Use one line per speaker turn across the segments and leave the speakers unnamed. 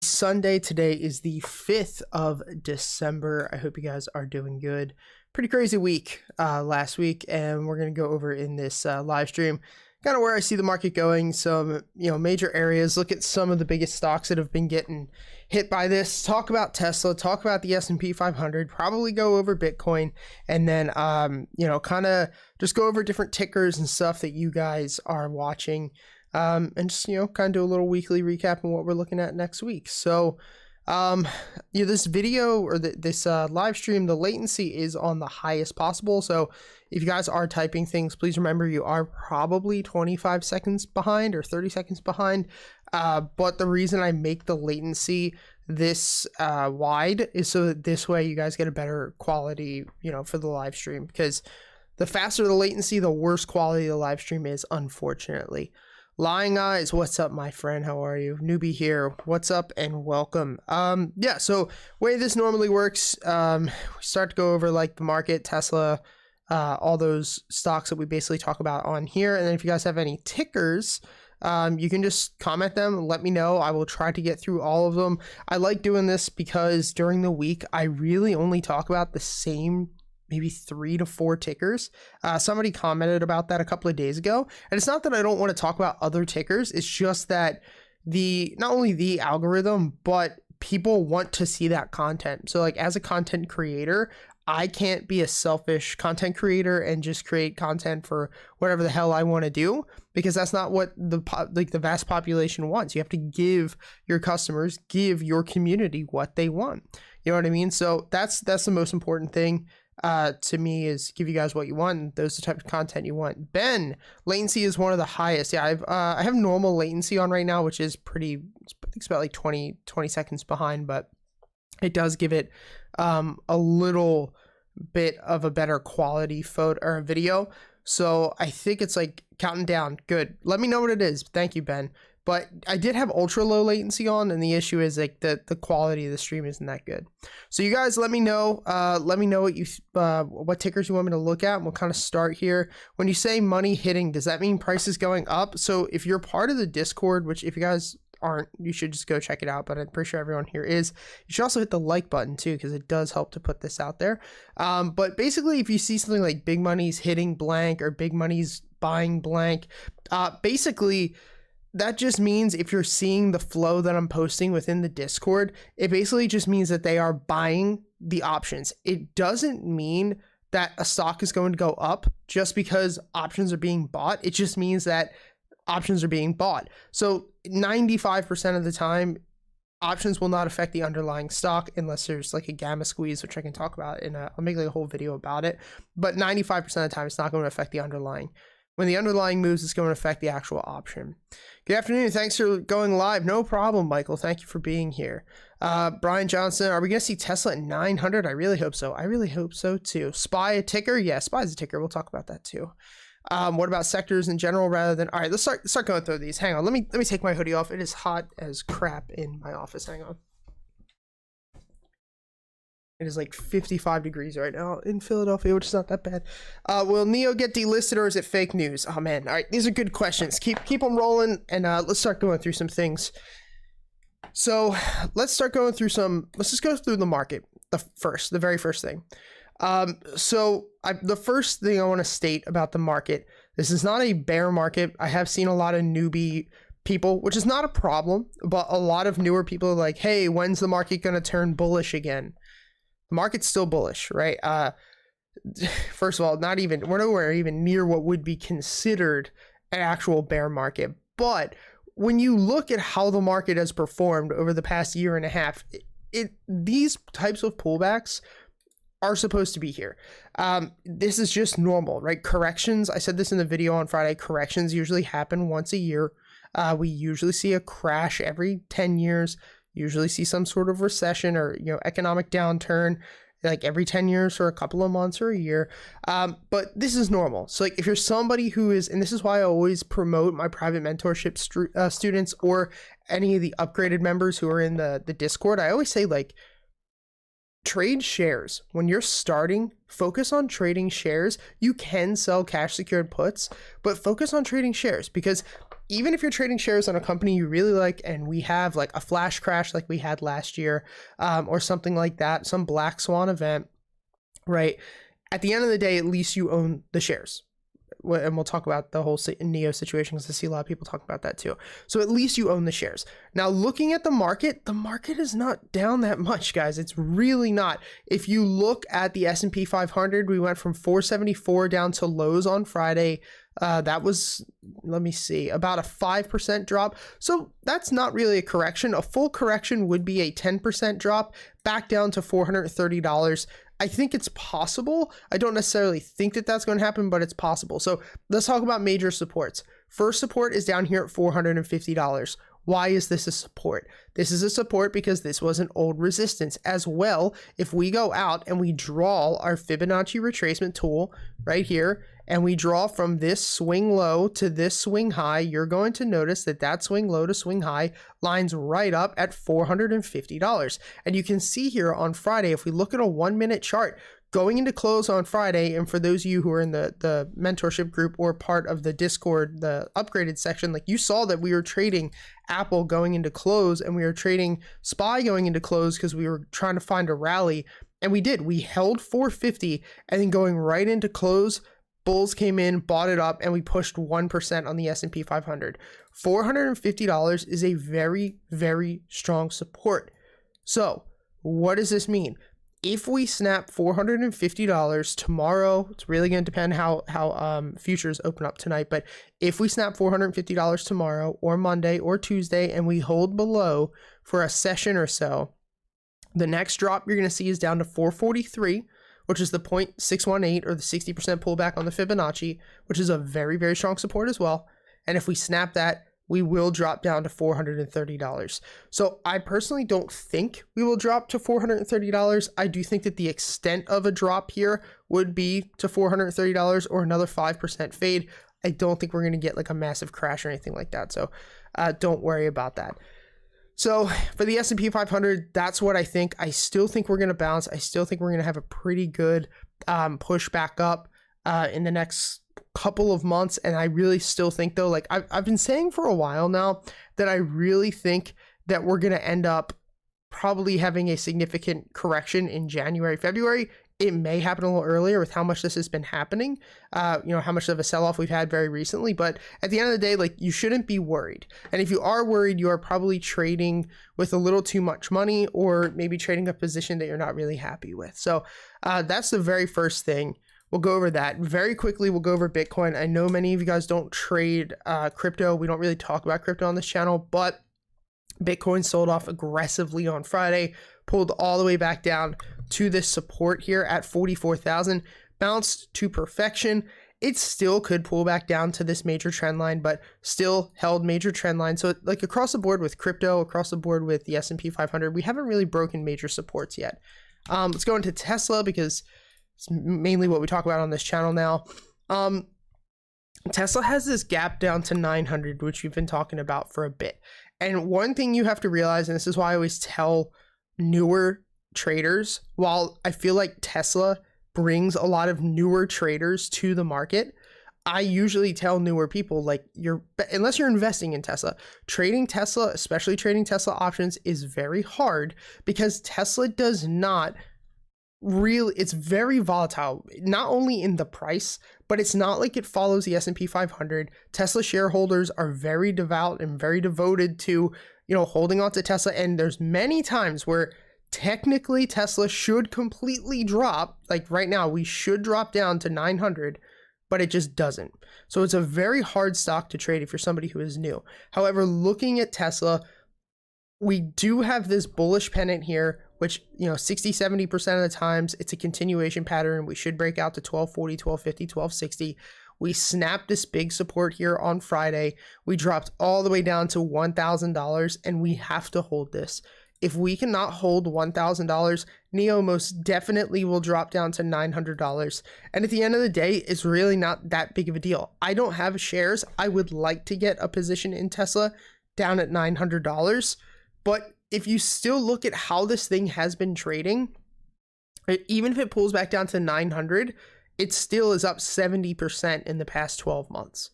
Sunday. Today is the 5th of December. I hope you guys are doing good. Pretty crazy week last week, and we're going to go over in this live stream kind of where I see the market going, some major areas, look at some of the biggest stocks that have been getting hit by this, talk about Tesla, talk about the S&P 500, probably go over Bitcoin, and then kind of just go over different tickers and stuff that you guys are watching. And just, kind of do a little weekly recap on what we're looking at next week. So, this video or this live stream, the latency is on the highest possible. So if you guys are typing things, please remember you are probably 25 seconds behind or 30 seconds behind. But the reason I make the latency this wide is so that this way you guys get a better quality, for the live stream, because the faster the latency, the worse quality the live stream is, unfortunately. Lying Eyes, what's up, my friend? How are you? Newbie here. What's up and welcome. So way this normally works, we start to go over like the market, Tesla, all those stocks that we basically talk about on here. And then if you guys have any tickers, you can just comment them and let me know. I will try to get through all of them. I like doing this because during the week, I really only talk about the same maybe 3 to 4 tickers. Somebody commented about that a couple of days ago. And it's not that I don't want to talk about other tickers. It's just that not only the algorithm, but people want to see that content. So like as a content creator, I can't be a selfish content creator and just create content for whatever the hell I want to do, because that's not what the vast population wants. You have to give your customers, give your community what they want. You know what I mean? So that's the most important thing. To me, is give you guys what you want, and those are the type of content you want. Ben, latency is one of the highest. Yeah, I have normal latency on right now, which is pretty, I think it's about like 20 seconds behind, but it does give it a little bit of a better quality photo or video. So I think it's like counting down. Good. Let me know what it is. Thank you, Ben. But I did have ultra low latency on, and the issue is like the quality of the stream isn't that good. So you guys let me know what tickers you want me to look at, and we'll kind of start here. When you say money hitting, does that mean prices going up? So if you're part of the Discord, which if you guys aren't, you should just go check it out, but I'm pretty sure everyone here is. You should also hit the like button too, because it does help to put this out there. But basically, if you see something like big money's hitting blank or big money's buying blank, basically that just means if you're seeing the flow that I'm posting within the Discord, it basically just means that they are buying the options. It doesn't mean that a stock is going to go up just because options are being bought. It just means that options are being bought. So 95% of the time, options will not affect the underlying stock unless there's like a gamma squeeze, which I can talk about I'll make like a whole video about it. But 95% of the time, it's not going to affect the underlying. When the underlying moves, it's going to affect the actual option. Good afternoon. Thanks for going live. No problem, Michael. Thank you for being here. Brian Johnson, are we going to see Tesla at 900? I really hope so. I really hope so too. SPY a ticker? Yeah, SPY is a ticker. We'll talk about that too. What about sectors in general rather than... All right, let's start going through these. Hang on. Let me take my hoodie off. It is hot as crap in my office. Hang on. It is like 55 degrees right now in Philadelphia, which is not that bad. Will Neo get delisted or is it fake news? Oh man, all right, these are good questions. Keep them rolling, and let's start going through some things. So let's start going through let's just go through the market. The very first thing. The first thing I want to state about the market, this is not a bear market. I have seen a lot of newbie people, which is not a problem, but a lot of newer people are like, hey, when's the market going to turn bullish again? The market's still bullish, right? First of all, we're nowhere even near what would be considered an actual bear market. But when you look at how the market has performed over the past year and a half, these types of pullbacks are supposed to be here. This is just normal, right? Corrections, I said this in the video on Friday, corrections usually happen once a year. We usually see a crash every 10 years. Usually see some sort of recession or economic downturn like every 10 years for a couple of months or a year. But this is normal. So like if you're somebody who is, and this is why I always promote my private mentorship students or any of the upgraded members who are in the Discord, I always say like trade shares. When you're starting, focus on trading shares. You can sell cash secured puts, but focus on trading shares, because even if you're trading shares on a company you really like, and we have like a flash crash like we had last year, or something like that, some black swan event, right? At the end of the day, at least you own the shares. And we'll talk about the whole Neo situation because I see a lot of people talk about that too. So at least you own the shares. Now, looking at the market is not down that much, guys. It's really not. If you look at the S&P 500, we went from 474 down to lows on Friday. That was, let me see, about a 5% drop. So that's not really a correction. A full correction would be a 10% drop back down to $430. I think it's possible. I don't necessarily think that that's going to happen, but it's possible. So let's talk about major supports. First support is down here at $450. Why is this a support? This is a support because this was an old resistance as well. If we go out and we draw our Fibonacci retracement tool right here, and we draw from this swing low to this swing high, you're going to notice that that swing low to swing high lines right up at $450. And you can see here on Friday, if we look at a 1-minute chart, going into close on Friday, and for those of you who are in the mentorship group or part of the Discord, the upgraded section, like you saw that we were trading Apple going into close, and we were trading SPY going into close because we were trying to find a rally. And we did. We held 450, and then going right into close, bulls came in, bought it up, and we pushed 1% on the S&P 500. $450 is a very, very strong support. So what does this mean? If we snap $450 tomorrow, it's really going to depend how futures open up tonight, but if we snap $450 tomorrow or Monday or Tuesday and we hold below for a session or so, the next drop you're going to see is down to 443, which is the 0.618 or the 60% pullback on the Fibonacci, which is a very, very strong support as well. And if we snap that, we will drop down to $430. So I personally don't think we will drop to $430. I do think that the extent of a drop here would be to $430 or another 5% fade. I don't think we're going to get like a massive crash or anything like that. So don't worry about that. So for the S&P 500, that's what I think. I still think we're going to bounce. I still think we're going to have a pretty good push back up in the next couple of months. And I really still think though, like I've been saying for a while now, that I really think that we're going to end up probably having a significant correction in January, February. It may happen a little earlier with how much this has been happening, how much of a sell-off we've had very recently. But at the end of the day, like, you shouldn't be worried. And if you are worried, you are probably trading with a little too much money, or maybe trading a position that you're not really happy with. So that's the very first thing. We'll go over that very quickly. We'll go over Bitcoin. I know many of you guys don't trade crypto. We don't really talk about crypto on this channel, but Bitcoin sold off aggressively on Friday, pulled all the way back down to this support here at 44,000, bounced to perfection. It still could pull back down to this major trend line, but still held major trend line. So like across the board with crypto, across the board with the S&P 500, we haven't really broken major supports yet. Let's go into Tesla because it's mainly what we talk about on this channel now. Tesla has this gap down to 900, which we've been talking about for a bit. And one thing you have to realize, and this is why I always tell newer traders, while I feel like Tesla brings a lot of newer traders to the market, I usually tell newer people, like, unless you're investing in Tesla, trading Tesla, especially trading Tesla options, is very hard because Tesla does not really, it's very volatile, not only in the price, but it's not like it follows the S&P 500. Tesla shareholders are very devout and very devoted to, holding on to Tesla. And there's many times where technically Tesla should completely drop. Like right now, we should drop down to 900, but it just doesn't. So it's a very hard stock to trade if you're somebody who is new. However, looking at Tesla, we do have this bullish pennant here, which, 60-70% of the times it's a continuation pattern. We should break out to 1240, 1250, 1260. We snapped this big support here on Friday. We dropped all the way down to $1,000, and we have to hold this. If we cannot hold $1,000, Neo most definitely will drop down to $900. And at the end of the day, it's really not that big of a deal. I don't have shares. I would like to get a position in Tesla down at $900. But if you still look at how this thing has been trading, even if it pulls back down to 900, it still is up 70% in the past 12 months.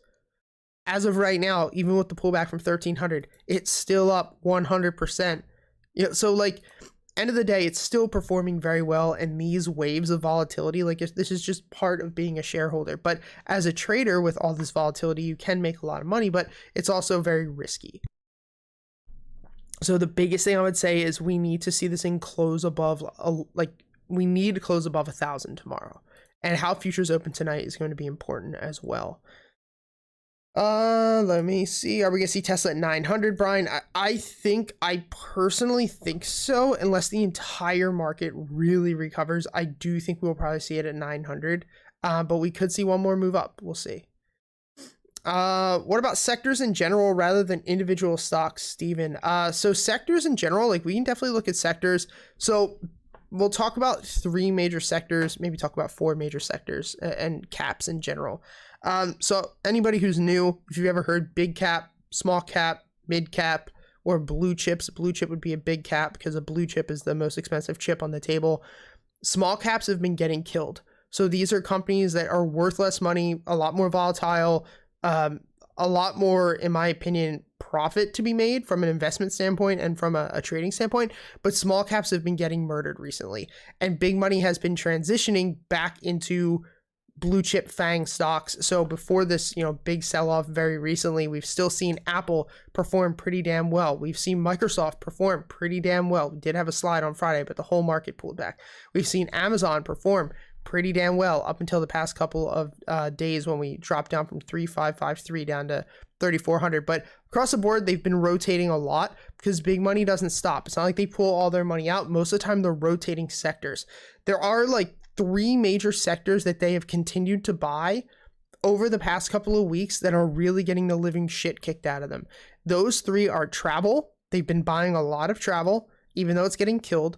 as of right now, even with the pullback from 1300, it's still up 100%. So like, end of the day, it's still performing very well. And these waves of volatility, like this is just part of being a shareholder. But as a trader with all this volatility, you can make a lot of money, but it's also very risky. So the biggest thing I would say is we need to see this thing close above, we need to close above 1,000 tomorrow. And how futures open tonight is going to be important as well. Let me see. Are we gonna see Tesla at 900, Brian? I personally think so, unless the entire market really recovers. I do think we'll probably see it at 900, but we could see one more move up. We'll see. What about sectors in general rather than individual stocks, Steven? So sectors in general, like we can definitely look at sectors. So we'll talk about 3 major sectors, maybe talk about 4 major sectors and caps in general. So anybody who's new, if you've ever heard big cap, small cap, mid cap, or blue chips, blue chip would be a big cap because a blue chip is the most expensive chip on the table. Small caps have been getting killed. So these are companies that are worth less money, a lot more volatile, a lot more, in my opinion, profit to be made from an investment standpoint and from a trading standpoint. But small caps have been getting murdered recently, and big money has been transitioning back into blue chip FANG stocks. So before this, big sell-off very recently, we've still seen Apple perform pretty damn well. We've seen Microsoft perform pretty damn well. We did have a slide on Friday, but the whole market pulled back. We've seen Amazon perform pretty damn well up until the past couple of days when we dropped down from 3,553 down to 3,400. But across the board, they've been rotating a lot because big money doesn't stop. It's not like they pull all their money out. Most of the time, they're rotating sectors. There are like 3 major sectors that they have continued to buy over the past couple of weeks that are really getting the living shit kicked out of them. Those 3 are travel. They've been buying a lot of travel, even though it's getting killed.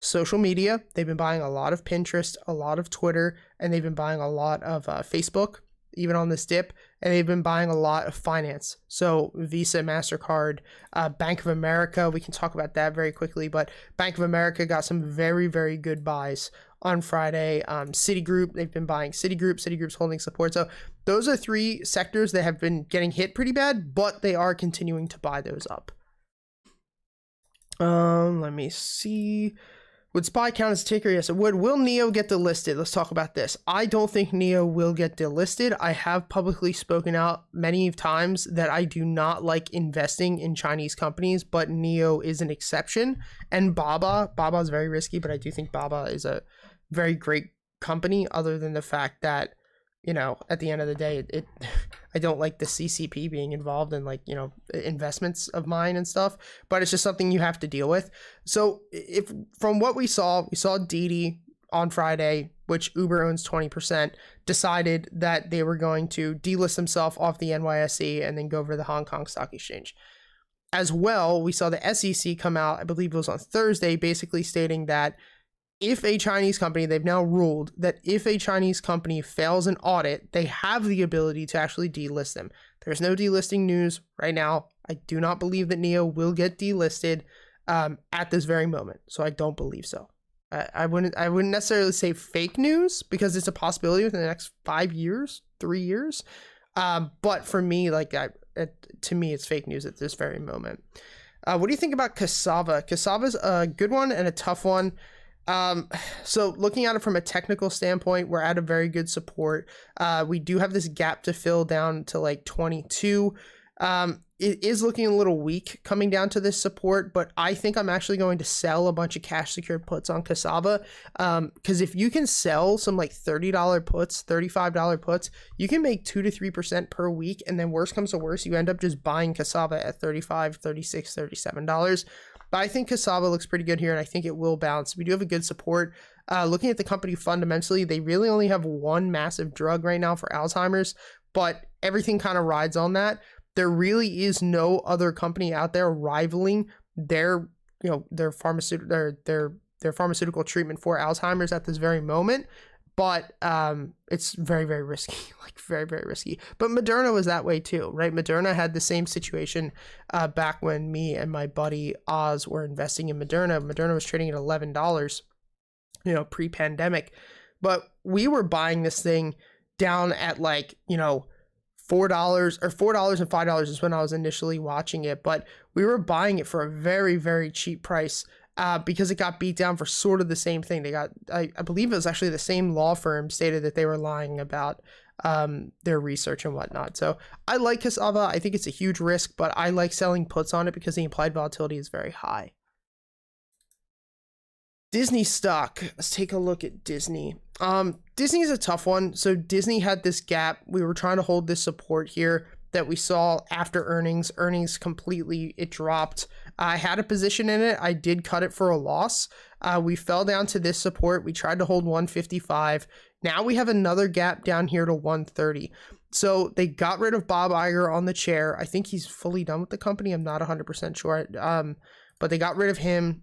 Social media, they've been buying a lot of Pinterest, a lot of Twitter, and they've been buying a lot of Facebook, even on this dip, and they've been buying a lot of finance. So Visa, MasterCard, Bank of America, we can talk about that very quickly, but Bank of America got some very, very good buys on Friday. Citigroup, they've been buying Citigroup's holding support. So those are 3 sectors that have been getting hit pretty bad, but they are continuing to buy those up. Let me see. Would SPY count as a ticker? Yes, it would. Will Neo get delisted? Let's talk about this. I don't think Neo will get delisted. I have publicly spoken out many times that I do not like investing in Chinese companies, but Neo is an exception. And Baba is very risky, but I do think Baba is a very great company, other than the fact that, at the end of the day, I don't like the CCP being involved in investments of mine and stuff, but it's just something you have to deal with. So if from what we saw Didi on Friday, which Uber owns 20%, decided that they were going to delist themselves off the NYSE and then go over to the Hong Kong Stock Exchange. As well, we saw the SEC come out, I believe it was on Thursday, basically stating that if a Chinese company, they've now ruled that if a Chinese company fails an audit, they have the ability to actually delist them. There's no delisting news right now. I do not believe that Neo will get delisted at this very moment. So I don't believe so. I wouldn't necessarily say fake news because it's a possibility within the next 5 years, 3 years. But for me, to me, it's fake news at this very moment. What do you think about Cassava? Cassava's a good one and a tough one. So looking at it from a technical standpoint, we're at a very good support. We do have this gap to fill down to 22. It is looking a little weak coming down to this support, but I think I'm actually going to sell a bunch of cash secured puts on Cassava. Cause if you can sell some $30 puts, $35 puts, you can make 2 to 3% per week. And then worst comes to worst, you end up just buying Cassava at $35, $36, $37. But I think Cassava looks pretty good here, and I think it will bounce. We do have a good support. Looking at the company fundamentally, they really only have one massive drug right now for Alzheimer's, but everything kind of rides on that. There really is no other company out there rivaling their pharmaceutical treatment for Alzheimer's at this very moment. But it's very, very risky, very, very risky. But Moderna was that way too, right? Moderna had the same situation back when me and my buddy Oz were investing in Moderna. Moderna was trading at $11, pre-pandemic. But we were buying this thing down at $4 or $4 and $5 is when I was initially watching it, but we were buying it for a very, very cheap price because it got beat down for sort of the same thing. They got, I believe it was actually the same law firm stated that they were lying about their research and whatnot. So I like Cassava. I think it's a huge risk, but I like selling puts on it because the implied volatility is very high. Disney stock. Let's take a look at Disney. Disney is a tough one. So Disney had this gap. We were trying to hold this support here that we saw after earnings. Earnings completely, it dropped. I had a position in it. I did cut it for a loss. We fell down to this support. We tried to hold 155. Now we have another gap down here to 130. So they got rid of Bob Iger on the chair. I think he's fully done with the company. I'm not 100% sure. But they got rid of him.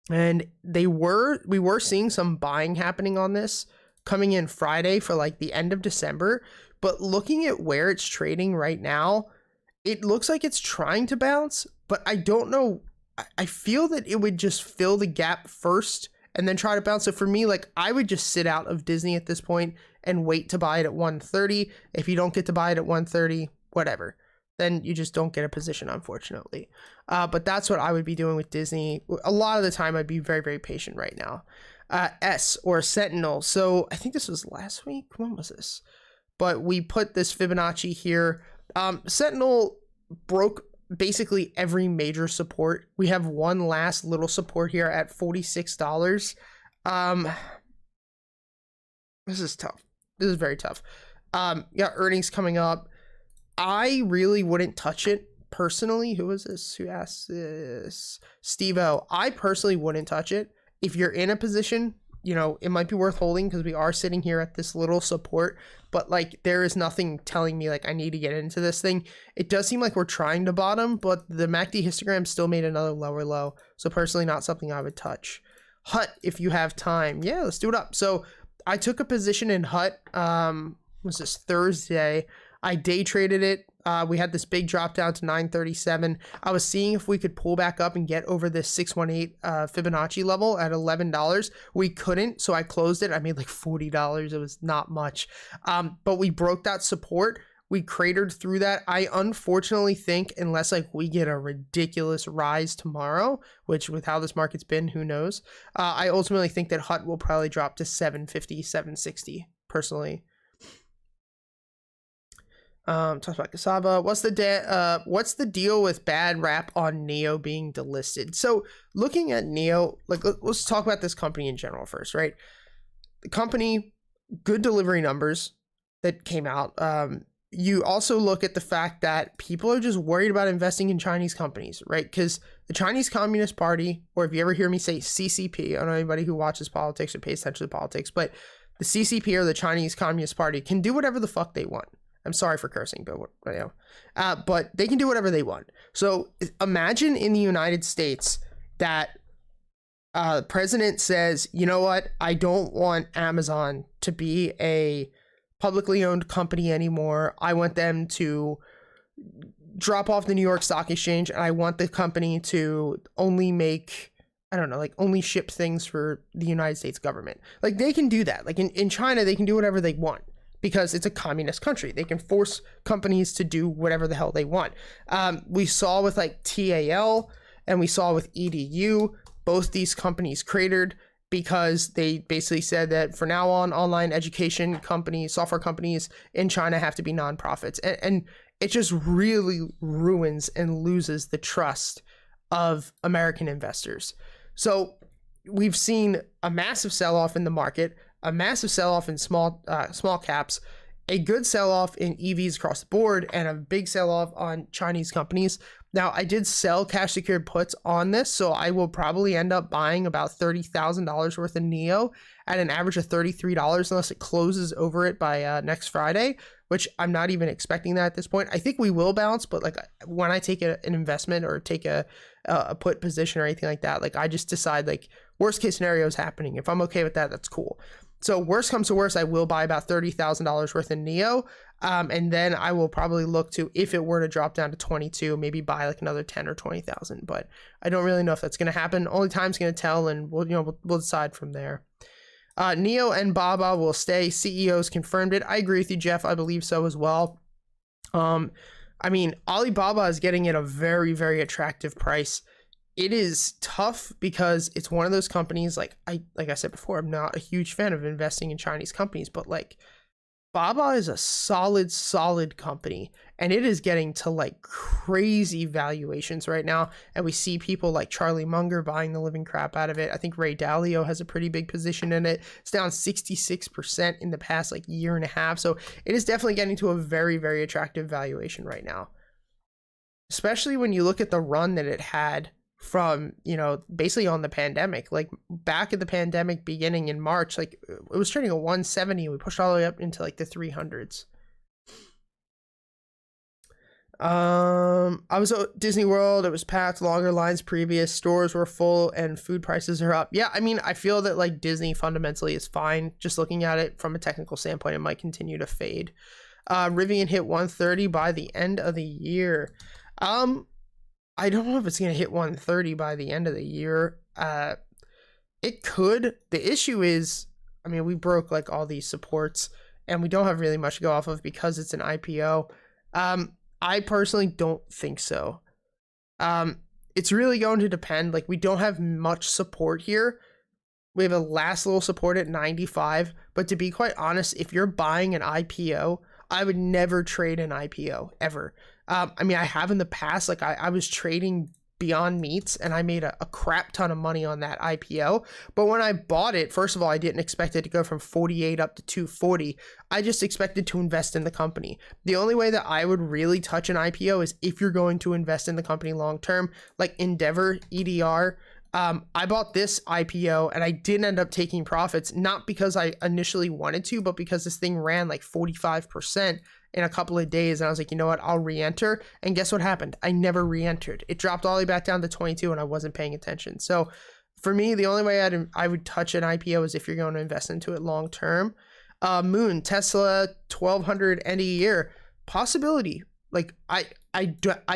And we were seeing some buying happening on this coming in Friday for like the end of December. But looking at where it's trading right now, it looks like it's trying to bounce, but I don't know. I feel that it would just fill the gap first and then try to bounce. So for me, like I would just sit out of Disney at this point and wait to buy it at 130. If you don't get to buy it at 130, whatever. Then you just don't get a position, unfortunately. But that's what I would be doing with Disney. A lot of the time, I'd be very, very patient right now. S or Sentinel. So I think this was last week. When was this? But we put this Fibonacci here. Sentinel broke basically every major support. We have one last little support here at $46. This is tough. This is very tough. Yeah, earnings coming up. I really wouldn't touch it personally. Who is this? Who asked this? Steve-O. I personally wouldn't touch it. If you're in a position, you know, it might be worth holding because we are sitting here at this little support, but like there is nothing telling me like I need to get into this thing. It does seem like we're trying to bottom, but the MACD histogram still made another lower low. So personally, not something I would touch. Hut, if you have time. Yeah, let's do it up. So I took a position in Hut. Was this Thursday? I day traded it. We had this big drop down to 937. I was seeing if we could pull back up and get over this 618 Fibonacci level at $11. We couldn't, so I closed it. I made like $40. It was not much. But we broke that support. We cratered through that. I unfortunately think unless like we get a ridiculous rise tomorrow, which with how this market's been, who knows? I ultimately think that Hut will probably drop to 750, 760 personally. Talks about Cassava. What's the deal with bad rap on Neo being delisted? So looking at Neo, like let's talk about this company in general first, right? The company, good delivery numbers that came out. You also look at the fact that people are just worried about investing in Chinese companies, right? Because the Chinese Communist Party, or if you ever hear me say CCP, I don't know anybody who watches politics or pays attention to politics, but the CCP or the Chinese Communist Party can do whatever the fuck they want. I'm sorry for cursing, but you know, but they can do whatever they want. So imagine in the United States that the president says, you know what, I don't want Amazon to be a publicly owned company anymore. I want them to drop off the New York Stock Exchange, and I want the company to only make, I don't know, like only ship things for the United States government. Like they can do that. Like in China, they can do whatever they want. Because it's a communist country. They can force companies to do whatever the hell they want. We saw with like TAL and we saw with EDU, both these companies cratered because they basically said that for now on, online education companies, software companies in China have to be nonprofits. And it just really ruins and loses the trust of American investors. So we've seen a massive sell-off in the market, a massive sell-off in small caps, a good sell-off in EVs across the board, and a big sell-off on Chinese companies. Now, I did sell cash secured puts on this, so I will probably end up buying about $30,000 worth of Neo at an average of $33 unless it closes over it by next Friday, which I'm not even expecting that at this point. I think we will bounce, but like when I take an investment or take a put position or anything like that, like I just decide like worst case scenario is happening. If I'm okay with that, that's cool. So worst comes to worst, I will buy about $30,000 worth of Neo. And then I will probably look to, if it were to drop down to 22, maybe buy like another 10 or 20,000. But I don't really know if that's going to happen. Only time's going to tell, and we'll decide from there. Neo and Baba will stay. CEOs confirmed it. I agree with you, Jeff. I believe so as well. I mean, Alibaba is getting at a very, very attractive price. It is tough because it's one of those companies, like I said before, I'm not a huge fan of investing in Chinese companies, but like Baba is a solid company, and it is getting to like crazy valuations right now. And we see people like Charlie Munger buying the living crap out of it. I think Ray Dalio has a pretty big position in it. It's down 66% in the past like year and a half. So it is definitely getting to a very, very attractive valuation right now, especially when you look at the run that it had from, you know, basically on the pandemic. Like back at the pandemic beginning in March, like it was trading at 170 and we pushed all the way up into like the 300s. I was at Disney World. It was packed, longer lines previous, stores were full, and food prices are up. Yeah, I mean, I feel that like Disney fundamentally is fine. Just looking at it from a technical standpoint, it might continue to fade. Rivian hit 130 by the end of the year. I don't know if it's going to hit 130 by the end of the year. It could. The issue is, I mean, we broke like all these supports and we don't have really much to go off of because it's an IPO. I personally don't think so. It's really going to depend. Like we don't have much support here. We have a last little support at 95, but to be quite honest, if you're buying an IPO, I would never trade an IPO ever. I mean, I have in the past, like I was trading Beyond Meats and I made a crap ton of money on that IPO. But when I bought it, first of all, I didn't expect it to go from 48 up to 240. I just expected to invest in the company. The only way that I would really touch an IPO is if you're going to invest in the company long term, like Endeavor, EDR. I bought this IPO and I didn't end up taking profits, not because I initially wanted to, but because this thing ran like 45% in a couple of days. And I was like, you know what, I'll re-enter. And guess what happened? I never re-entered. It dropped all the way back down to 22 and I wasn't paying attention. So for me, the only way I would touch an IPO is if you're going to invest into it long term. Moon, Tesla, 1,200 end of year. Possibility. Like I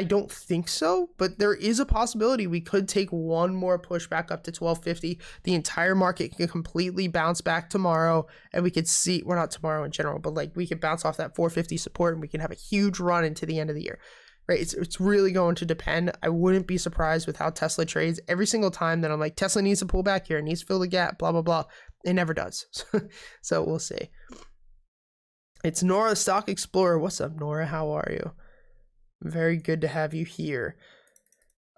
don't think so, but there is a possibility we could take one more push back up to 1250. The entire market can completely bounce back tomorrow, and we could see, well, not tomorrow in general, but like we could bounce off that 450 support and we can have a huge run into the end of the year, right? It's really going to depend. I wouldn't be surprised with how Tesla trades. Every single time that I'm like, Tesla needs to pull back here, needs to fill the gap, blah, blah, blah. It never does. So we'll see. It's Nora, Stock Explorer. What's up, Nora? How are you? Very good to have you here.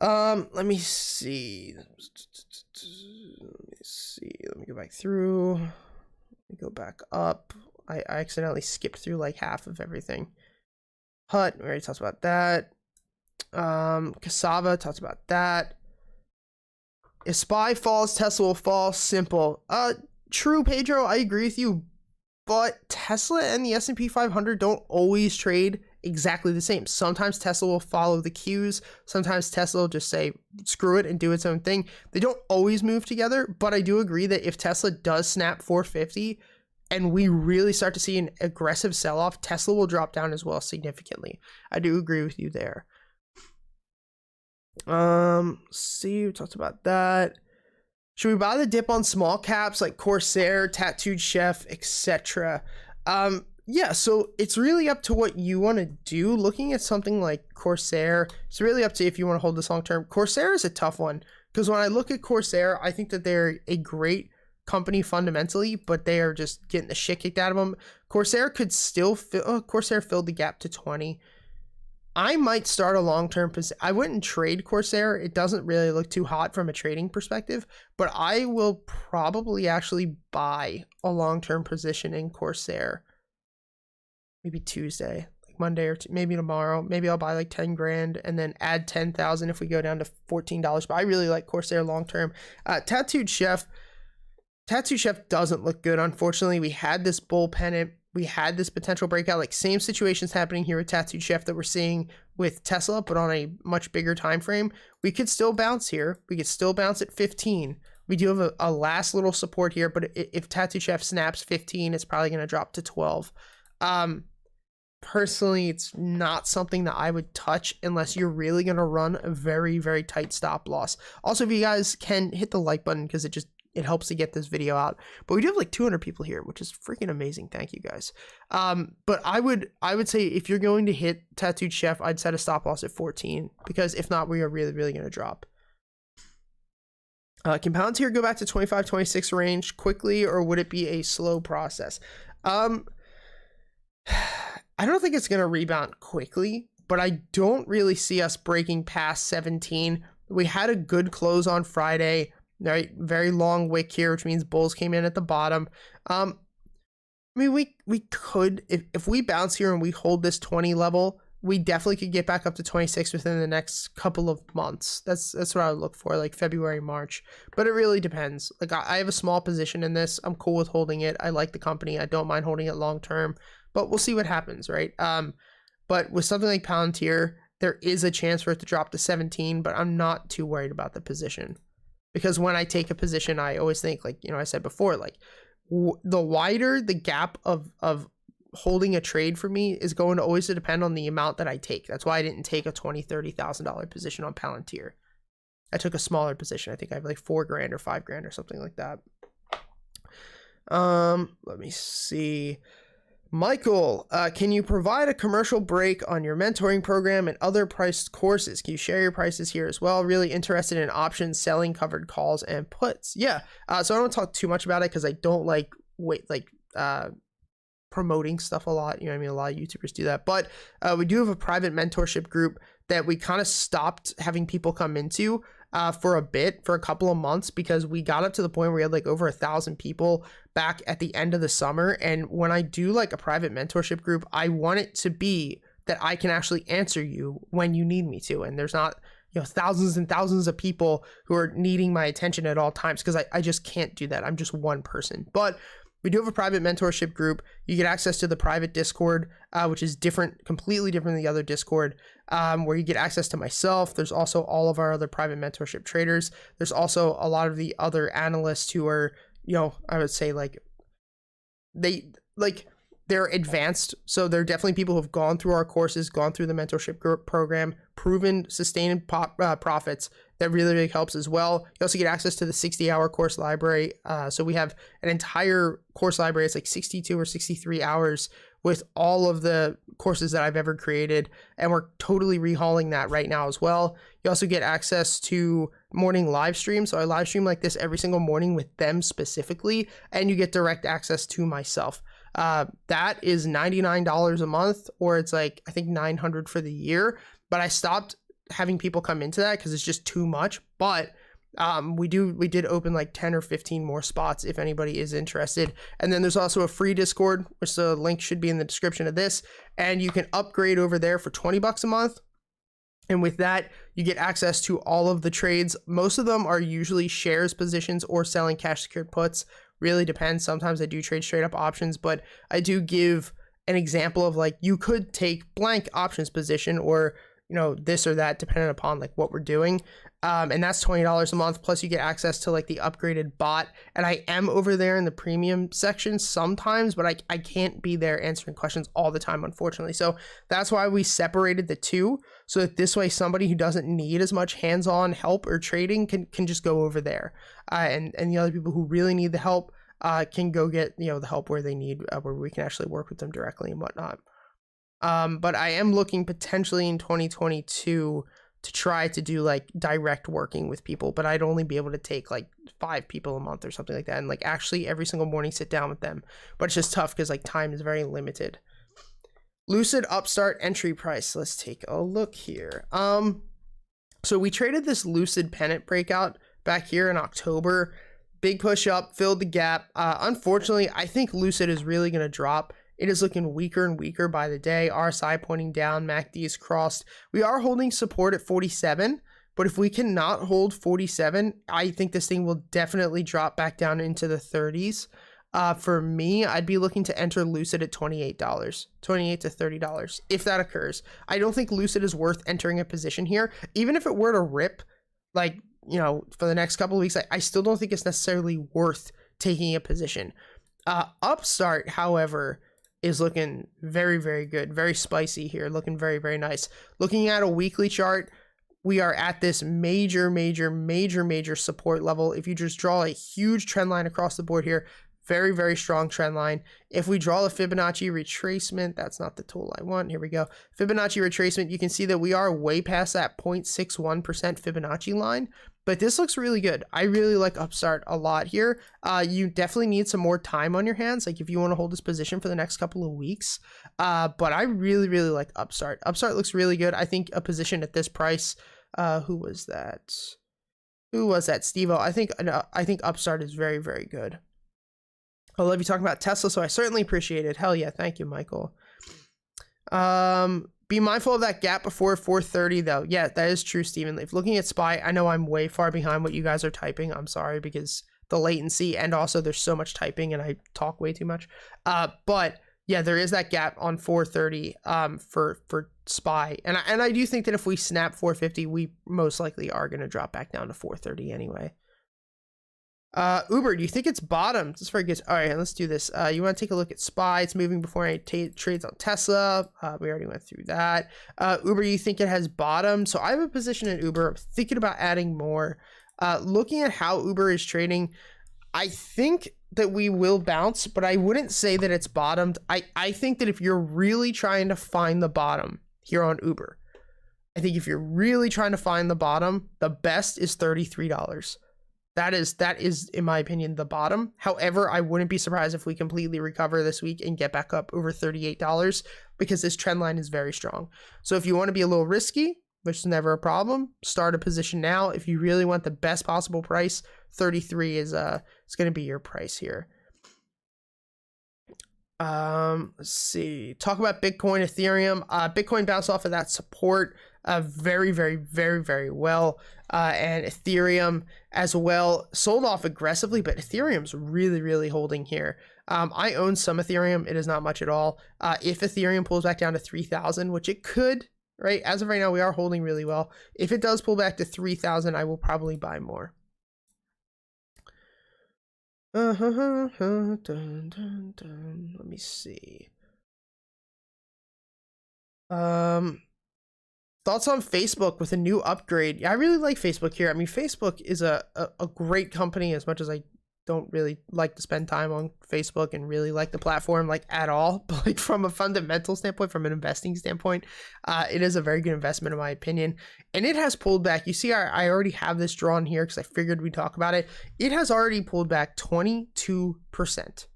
Let me see. Let me go back through. Let me go back up. I accidentally skipped through like half of everything. Hut, we already talked about that. Cassava, talked about that. If SPY falls, Tesla will fall. Simple. True, Pedro, I agree with you. But Tesla and the S&P 500 don't always trade exactly the same. Sometimes Tesla will follow the cues. Sometimes Tesla will just say, screw it and do its own thing. They don't always move together, but I do agree that if Tesla does snap 450 and we really start to see an aggressive sell-off, Tesla will drop down as well significantly. I do agree with you there. See, we talked about that. Should we buy the dip on small caps like Corsair, Tattooed Chef, etc.? Yeah, so it's really up to what you want to do. Looking at something like Corsair, it's really up to if you want to hold this long term. Corsair is a tough one because when I look at Corsair, I think that they're a great company fundamentally, but they are just getting the shit kicked out of them. Corsair could still Corsair filled the gap to 20. I might start a long-term position. I wouldn't trade Corsair. It doesn't really look too hot from a trading perspective, but I will probably actually buy a long-term position in Corsair. Maybe Tuesday, like Monday or maybe tomorrow. Maybe I'll buy like 10 grand and then add 10,000 if we go down to $14. But I really like Corsair long-term. Tattooed Chef doesn't look good. Unfortunately, we had this bull pennant. We had this potential breakout, like same situations happening here with Tattooed Chef that we're seeing with Tesla, but on a much bigger time frame. We could still bounce here. We could still bounce at 15. We do have a last little support here, but if Tattooed Chef snaps 15, it's probably going to drop to 12. Personally, it's not something that I would touch unless you're really going to run a very, very tight stop loss. Also, if you guys can hit the like button because it just it helps to get this video out. But we do have like 200 people here, which is freaking amazing. Thank you guys. But I would say if you're going to hit Tattooed Chef, I'd set a stop loss at 14, because if not, we are really going to drop. Can Palantir go back to 25, 26 range quickly, or would it be a slow process? I don't think it's going to rebound quickly, but I don't really see us breaking past 17. We had a good close on Friday, right? Very long wick here, which means bulls came in at the bottom. I mean, we could, if we bounce here and we hold this 20 level, we definitely could get back up to 26 within the next couple of months. That's what I would look for, like February, March. But it really depends. Like I have a small position in this. I'm cool with holding it. I like the company. I don't mind holding it long term, but we'll see what happens, right? But with something like Palantir, there is a chance for it to drop to 17, but I'm not too worried about the position. Because when I take a position, I always think, like, I said before, like the wider the gap of holding a trade for me is going to always depend on the amount that I take. That's why I didn't take a $20,000, $30,000 position on Palantir. I took a smaller position. I think I have like $4,000 or $5,000 or something like that. Let me see. Michael, can you provide a commercial break on your mentoring program and other priced courses? Can you share your prices here as well? Really interested in options, selling, covered calls, and puts. Yeah. So I don't talk too much about it because I don't like promoting stuff a lot. You know what I mean? A lot of YouTubers do that. But we do have a private mentorship group that we kind of stopped having people come into for a couple of months, because we got up to the point where we had like over 1,000 people back at the end of the summer. And when I do like a private mentorship group, I want it to be that I can actually answer you when you need me to. And there's not, thousands and thousands of people who are needing my attention at all times, because I just can't do that. I'm just one person. But we do have a private mentorship group. You get access to the private Discord, which is completely different than the other Discord, where you get access to myself. There's also all of our other private mentorship traders. There's also a lot of the other analysts who are, I would say they're advanced. So they're definitely people who have gone through our courses, gone through the mentorship program, proven sustained profits. That really, really helps as well. You also get access to the 60-hour course library. So we have an entire course library. It's like 62 or 63 hours with all of the courses that I've ever created. And we're totally rehauling that right now as well. You also get access to morning live streams. So I live stream like this every single morning with them specifically. And you get direct access to myself. That is $99 a month, or it's like, I think $900 for the year. But I stopped having people come into that because it's just too much. But we did open like 10 or 15 more spots if anybody is interested. And then there's also a free Discord, which the link should be in the description of this, and you can upgrade over there for $20 a month. And with that, you get access to all of the trades. Most of them are usually shares positions or selling cash secured puts. Really depends. Sometimes I do trade straight up options, but I do give an example of like, you could take blank options position, or this or that, depending upon like what we're doing. And that's $20 a month. Plus you get access to like the upgraded bot. And I am over there in the premium section sometimes, but I can't be there answering questions all the time, unfortunately. So that's why we separated the two, so that this way somebody who doesn't need as much hands-on help or trading can just go over there. And the other people who really need the help can go get, the help where they need, where we can actually work with them directly and whatnot. But I am looking potentially in 2022 to try to do like direct working with people, but I'd only be able to take like 5 people a month or something like that, and like actually every single morning sit down with them. But it's just tough because like time is very limited. Lucid Upstart entry price. Let's take a look here. So we traded this Lucid pennant breakout back here in October. Big push up, filled the gap. Unfortunately, I think Lucid is really going to drop. It is looking weaker and weaker by the day. RSI pointing down, MACD is crossed. We are holding support at 47, but if we cannot hold 47, I think this thing will definitely drop back down into the 30s. For me, I'd be looking to enter Lucid at $28, $28 to $30 if that occurs. I don't think Lucid is worth entering a position here. Even if it were to rip, like, for the next couple of weeks, I still don't think it's necessarily worth taking a position. Upstart, however, is looking very, very good, very spicy here, looking very, very nice. Looking at a weekly chart, we are at this major support level. If you just draw a huge trend line across the board here, very strong trend line. If we draw a Fibonacci retracement, that's not the tool I want. Here we go. Fibonacci retracement, you can see that we are way past that 0.61% Fibonacci line, but this looks really good. I really like Upstart a lot here. You definitely need some more time on your hands, like if you want to hold this position for the next couple of weeks. But I really like Upstart. Upstart looks really good. I think a position at this price, who was that? Steve-O. I think Upstart is very good. I love you talking about Tesla, so I certainly appreciate it. Hell yeah, thank you, Michael. Be mindful of that gap before 430, though. Yeah, that is true, Stephen. If looking at SPY, I know I'm way far behind what you guys are typing. I'm sorry, because the latency, and also there's so much typing and I talk way too much. But yeah, there is that gap on 430 for SPY. And I do think that if we snap 450, we most likely are going to drop back down to 430 anyway. Uber, do you think it's bottomed? That's very good. All right, let's do this. You want to take a look at SPY. It's moving before any trades on Tesla. We already went through that. Uber, you think it has bottomed? So I have a position in Uber. I'm thinking about adding more. Looking at how Uber is trading, I think that we will bounce, but I wouldn't say that it's bottomed. I think that if you're really trying to find the bottom here on Uber, I think if you're really trying to find the bottom, the best is $33. That is, in my opinion, the bottom. However, I wouldn't be surprised if we completely recover this week and get back up over $38 because this trend line is very strong. So if you want to be a little risky, which is never a problem, start a position now. If you really want the best possible price, 33 is it's going to be your price here. Let's see. Talk about Bitcoin, Ethereum. Bitcoin bounced off of that support very well, and Ethereum as well sold off aggressively, but Ethereum's really holding here. I own some Ethereum. It is not much at all. If Ethereum pulls back down to 3,000, which it could, right? As of right now, we are holding really well. If it does pull back to 3,000, I will probably buy more. Let me see. Thoughts on Facebook with a new upgrade? Yeah, I really like Facebook here. I mean, Facebook is a great company, as much as I don't really like to spend time on Facebook and really like the platform like at all. But like from a fundamental standpoint, from an investing standpoint, it is a very good investment in my opinion. And it has pulled back. You see, I already have this drawn here because I figured we'd talk about it. It has already pulled back 22%.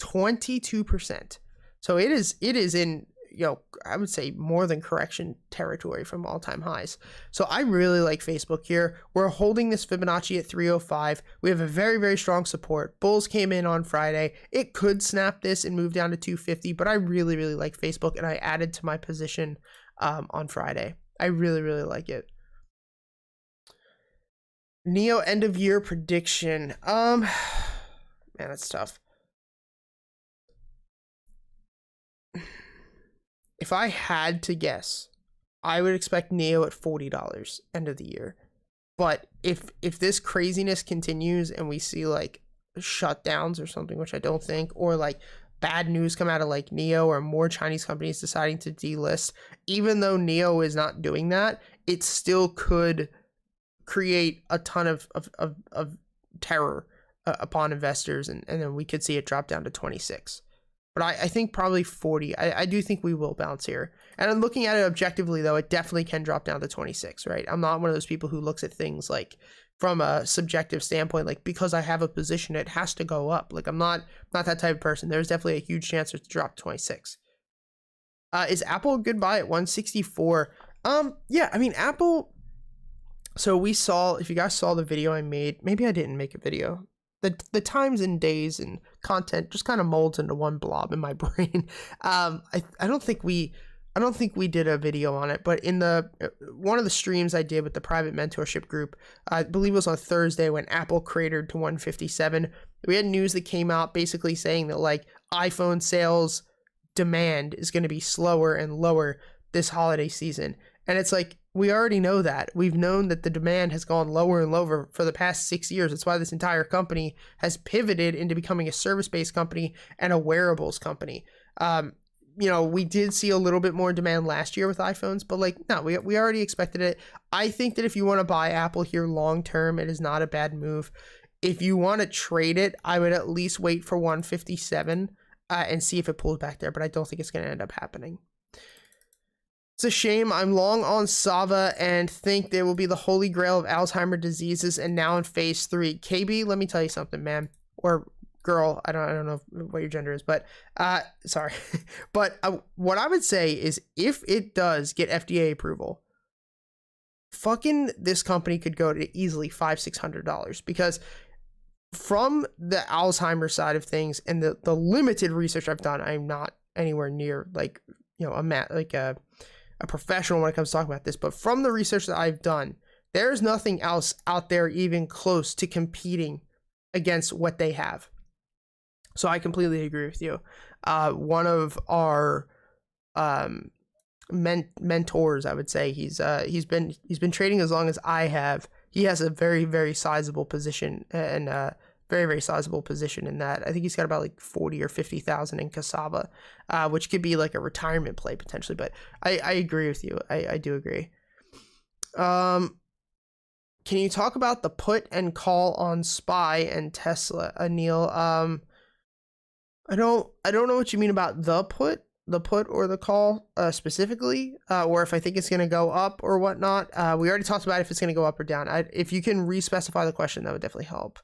22%. So it is in, you know, I would say more than correction territory from all-time highs. So I really like Facebook here. We're holding this Fibonacci at 305. We have a very strong support. Bulls came in on Friday. It could snap this and move down to 250, but I really like Facebook, and I added to my position on Friday. I really like it. Neo end of year prediction. Man, that's tough. If I had to guess, I would expect Neo at $40 end of the year. But if this craziness continues and we see like shutdowns or something, which I don't think, or like bad news come out of like Neo or more Chinese companies deciding to delist, even though Neo is not doing that, it still could create a ton of terror upon investors, and then we could see it drop down to 26. But I think probably 40. I do think we will bounce here. And I'm looking at it objectively, though, it definitely can drop down to 26, right? I'm not one of those people who looks at things like from a subjective standpoint, like because I have a position, it has to go up. Like I'm not that type of person. There's definitely a huge chance to drop 26. Is Apple a good buy at 164? Yeah, I mean, Apple. So we saw, if you guys saw the video I made, maybe I didn't make a video. The times and days and content just kind of molds into one blob in my brain. I don't think we did a video on it, but in the one of the streams I did with the private mentorship group, I believe it was on Thursday when Apple cratered to 157. We had news that came out basically saying that like iPhone sales demand is going to be slower and lower this holiday season. And it's like, we already know that. We've known that the demand has gone lower and lower for the past 6 years. That's why this entire company has pivoted into becoming a service-based company and a wearables company. you know, we did see a little bit more demand last year with iPhones, but like, no, we already expected it. I think that if you want to buy Apple here long term, it is not a bad move. If you want to trade it, I would at least wait for 157 and see if it pulls back there, but I don't think it's going to end up happening. It's a shame. I'm long on Sava and think they will be the holy grail of Alzheimer's diseases and now in phase 3. KB, let me tell you something, man. Or girl, I don't know what your gender is, but sorry. But what I would say is if it does get FDA approval, fucking this company could go to easily $500-$600 because from the Alzheimer's side of things and the limited research I've done, I'm not anywhere near like, you know, a professional when it comes to talking about this, but from the research that I've done, there's nothing else out there even close to competing against what they have. So I completely agree with you. One of our mentors, I would say, he's been trading as long as I have. He has a very, very sizable position and very, very sizable position in that. I think he's got about like 40 or 50,000 in Cassava, which could be like a retirement play potentially, but I agree with you. I do agree. Can you talk about the put and call on SPY and Tesla, Anil? I don't know what you mean about the put or the call specifically, or if I think it's going to go up or whatnot. We already talked about if it's going to go up or down. If you can re-specify the question, that would definitely help.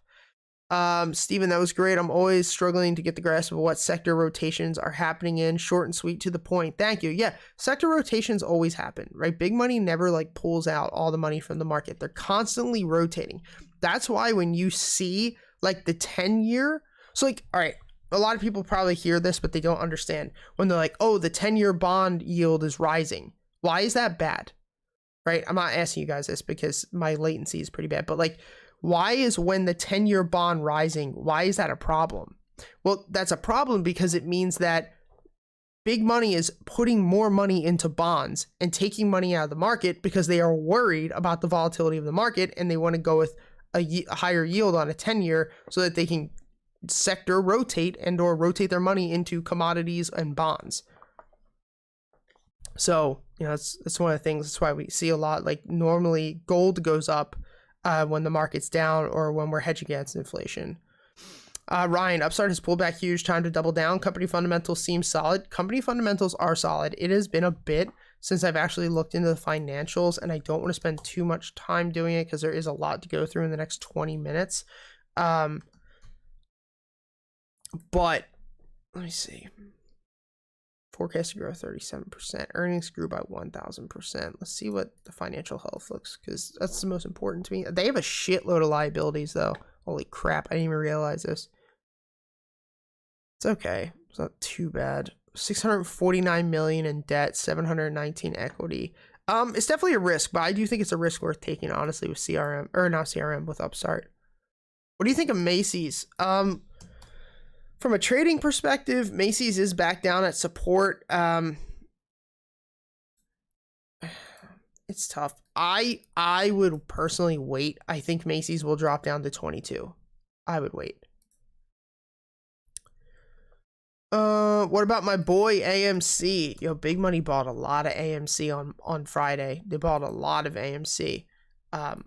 Steven, that was great. I'm always struggling to get the grasp of what sector rotations are happening in. Short and sweet to the point. Thank you. Yeah, sector rotations always happen, right? Big money never like pulls out all the money from the market. They're constantly rotating. That's why when you see like the 10-year, so like, all right, a lot of people probably hear this, but they don't understand when they're like, oh, the 10-year bond yield is rising. Why is that bad? Right? I'm not asking you guys this because my latency is pretty bad, but like, why is when the 10-year bond rising, why is that a problem? Well, that's a problem because it means that big money is putting more money into bonds and taking money out of the market because they are worried about the volatility of the market and they want to go with a higher yield on a 10-year so that they can sector rotate and or rotate their money into commodities and bonds. So, you know, that's one of the things. That's why we see a lot, like normally gold goes up when the market's down or when we're hedging against inflation. Ryan, Upstart has pulled back huge, time to double down. Company fundamentals seem solid. Company fundamentals are solid. It has been a bit since I've actually looked into the financials, and I don't want to spend too much time doing it because there is a lot to go through in the next 20 minutes. But let me see. Forecasted growth 37%. Earnings grew by 1,000%. Let's see what the financial health looks, because that's the most important to me. They have a shitload of liabilities, though. Holy crap! I didn't even realize this. It's okay. It's not too bad. 649 million in debt, 719 equity. It's definitely a risk, but I do think it's a risk worth taking, honestly, with CRM or not CRM with Upstart. What do you think of Macy's? From a trading perspective, Macy's is back down at support. It's tough. I would personally wait. I think Macy's will drop down to 22. I would wait. What about my boy AMC? Yo, Big Money bought a lot of AMC on Friday. They bought a lot of AMC. And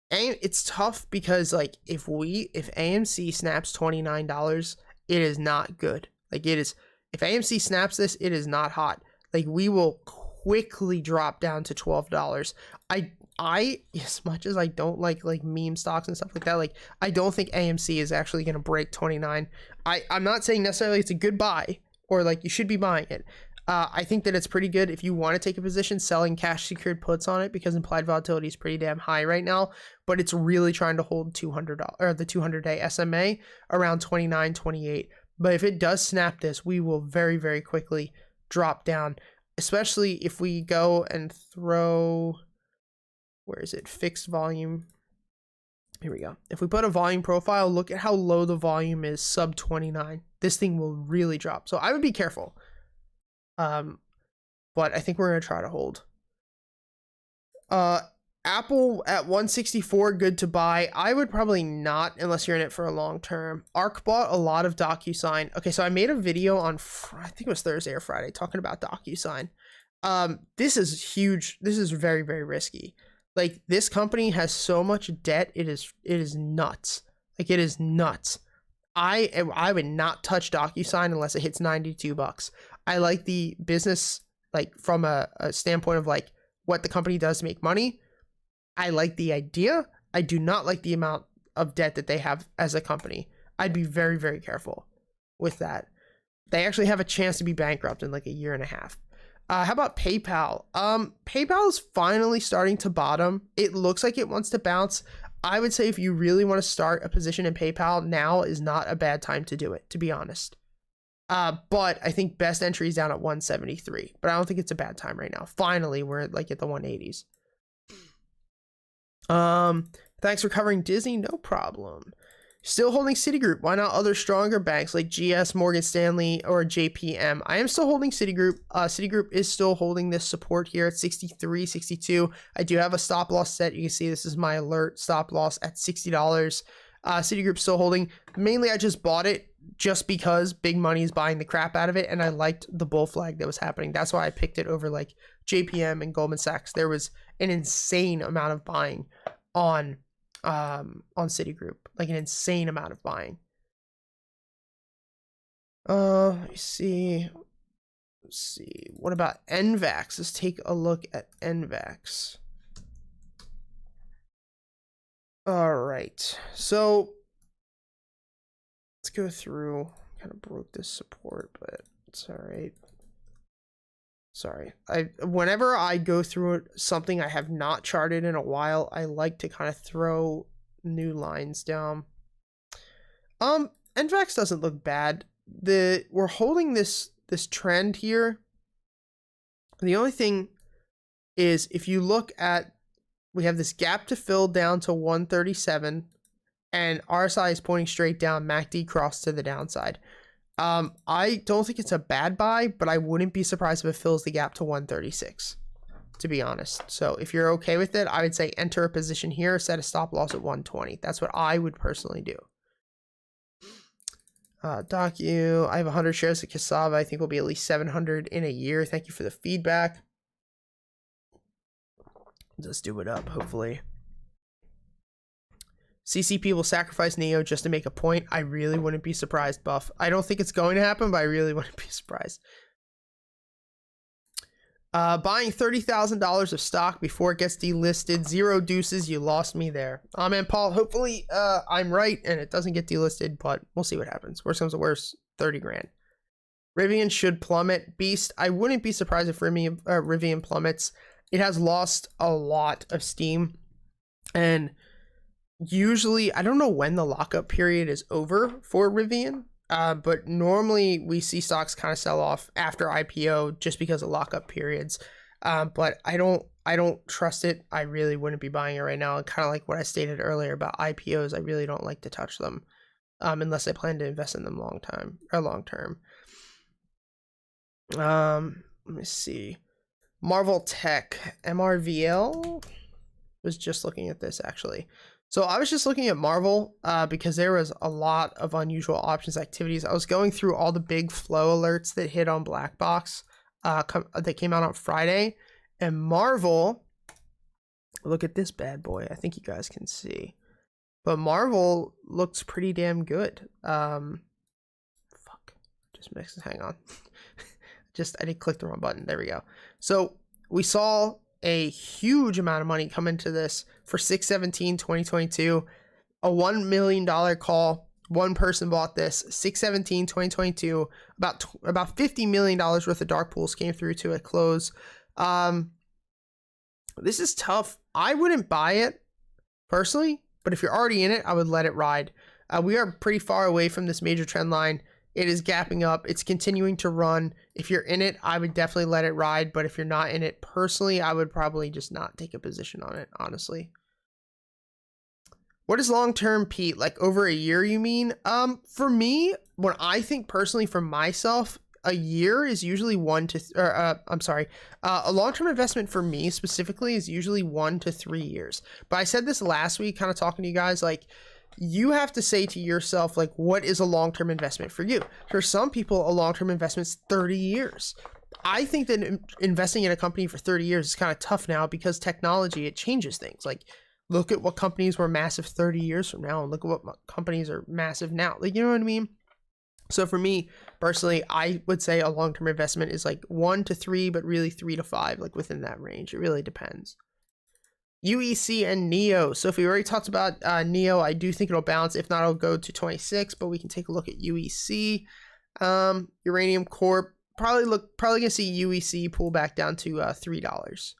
it's tough because like if AMC snaps $29, it is not good. Like it is, if AMC snaps this, it is not hot. Like we will quickly drop down to $12. I as much as I don't like meme stocks and stuff like that, like I don't think AMC is actually going to break 29. I'm not saying necessarily it's a good buy or like you should be buying it. I think that it's pretty good if you want to take a position selling cash secured puts on it because implied volatility is pretty damn high right now, but it's really trying to hold $200 or the 200-day SMA around 29, 28. But if it does snap this, we will very, very quickly drop down, especially if we go and throw, where is it? Fixed volume. Here we go. If we put a volume profile, look at how low the volume is, sub 29. This thing will really drop. So I would be careful. But I think we're going to try to hold. Apple at 164, good to buy. I would probably not unless you're in it for a long term. Ark bought a lot of DocuSign. Okay, so I made a video on, I think it was Thursday or Friday, talking about DocuSign. This is huge. This is very, very risky. Like, this company has so much debt. It is nuts. Like, it is nuts. I would not touch DocuSign unless it hits $92. I like the business, like, from a standpoint of like what the company does to make money. I like the idea. I do not like the amount of debt that they have as a company. I'd be very, very careful with that. They actually have a chance to be bankrupt in like a year and a half. How about PayPal? PayPal is finally starting to bottom. It looks like it wants to bounce. I would say if you really want to start a position in PayPal, now is not a bad time to do it, to be honest. But I think best entry is down at 173, but I don't think it's a bad time right now. Finally, we're like at the 180s. Thanks for covering Disney. No problem. Still holding Citigroup. Why not other stronger banks like GS, Morgan Stanley, or JPM? I am still holding Citigroup. Citigroup is still holding this support here at 63, 62. I do have a stop loss set. You can see this is my alert stop loss at $60. Citigroup still holding. Mainly, I just bought it just because big money is buying the crap out of it, and I liked the bull flag that was happening. That's why I picked it over like JPM and Goldman Sachs. There was an insane amount of buying on Citigroup, like an insane amount of buying. Let me see. Let's see. What about NVAX? Let's take a look at NVAX. All right. So let's go through. Kind of broke this support, but it's all right. Sorry. Whenever I go through something I have not charted in a while, I like to kind of throw new lines down. NVAX doesn't look bad. We're holding this trend here. The only thing is, if you look at, we have this gap to fill down to 137, and RSI is pointing straight down. MACD crossed to the downside. I don't think it's a bad buy, but I wouldn't be surprised if it fills the gap to 136, to be honest. So if you're okay with it, I would say enter a position here, set a stop loss at 120. That's what I would personally do. I have 100 shares of Cassava. I think will be at least 700 in a year. Thank you for the feedback. Let's do it up, hopefully. CCP will sacrifice Neo just to make a point. I really wouldn't be surprised, Buff. I don't think it's going to happen, but I really wouldn't be surprised. Buying $30,000 of stock before it gets delisted. Zero deuces. You lost me there. Man, Paul, hopefully I'm right and it doesn't get delisted, but we'll see what happens. Worst comes to worst, 30 grand. Rivian should plummet. Beast, I wouldn't be surprised if Rivian plummets. It has lost a lot of steam, and usually, I don't know when the lockup period is over for Rivian, but normally we see stocks kind of sell off after IPO just because of lockup periods. But I don't trust it. I really wouldn't be buying it right now. Kind of like what I stated earlier about IPOs, I really don't like to touch them unless I plan to invest in them long term. Let me see. Marvell Tech, MRVL. Was just looking at this actually. So I was just looking at Marvell because there was a lot of unusual options activities. I was going through all the big flow alerts that hit on Black Box that came out on Friday. And Marvell, look at this bad boy. I think you guys can see. But Marvell looks pretty damn good. Fuck. Just mixed. Hang on. I did click the wrong button. There we go. So we saw a huge amount of money come into this for 6/17/2022, a $1 million call. One person bought this 6/17/2022. About $50 million worth of dark pools came through to a close. This is tough. I wouldn't buy it personally, but if you're already in it, I would let it ride. We are pretty far away from this major trend line. It is gapping up. It's continuing to run. If you're in it, I would definitely let it ride. But if you're not in it personally, I would probably just not take a position on it, honestly. What is long-term, Pete? Like over a year, you mean? For me, what I think personally for myself, a year is usually a long-term investment for me specifically is usually 1 to 3 years. But I said this last week, kind of talking to you guys, like, you have to say to yourself, like, what is a long-term investment for you? For some people, a long-term investment is 30 years. I think that investing in a company for 30 years is kind of tough now because technology, it changes things. Like, look at what companies were massive 30 years from now and look at what companies are massive now. Like, you know what I mean? So for me personally, I would say a long-term investment is like 1 to 3, but really 3 to 5, like within that range. It really depends. UEC and Neo. So if we already talked about Neo, I do think it'll bounce. If not, it'll go to 26, but we can take a look at UEC. Uranium Corp, probably gonna see UEC pull back down to $3.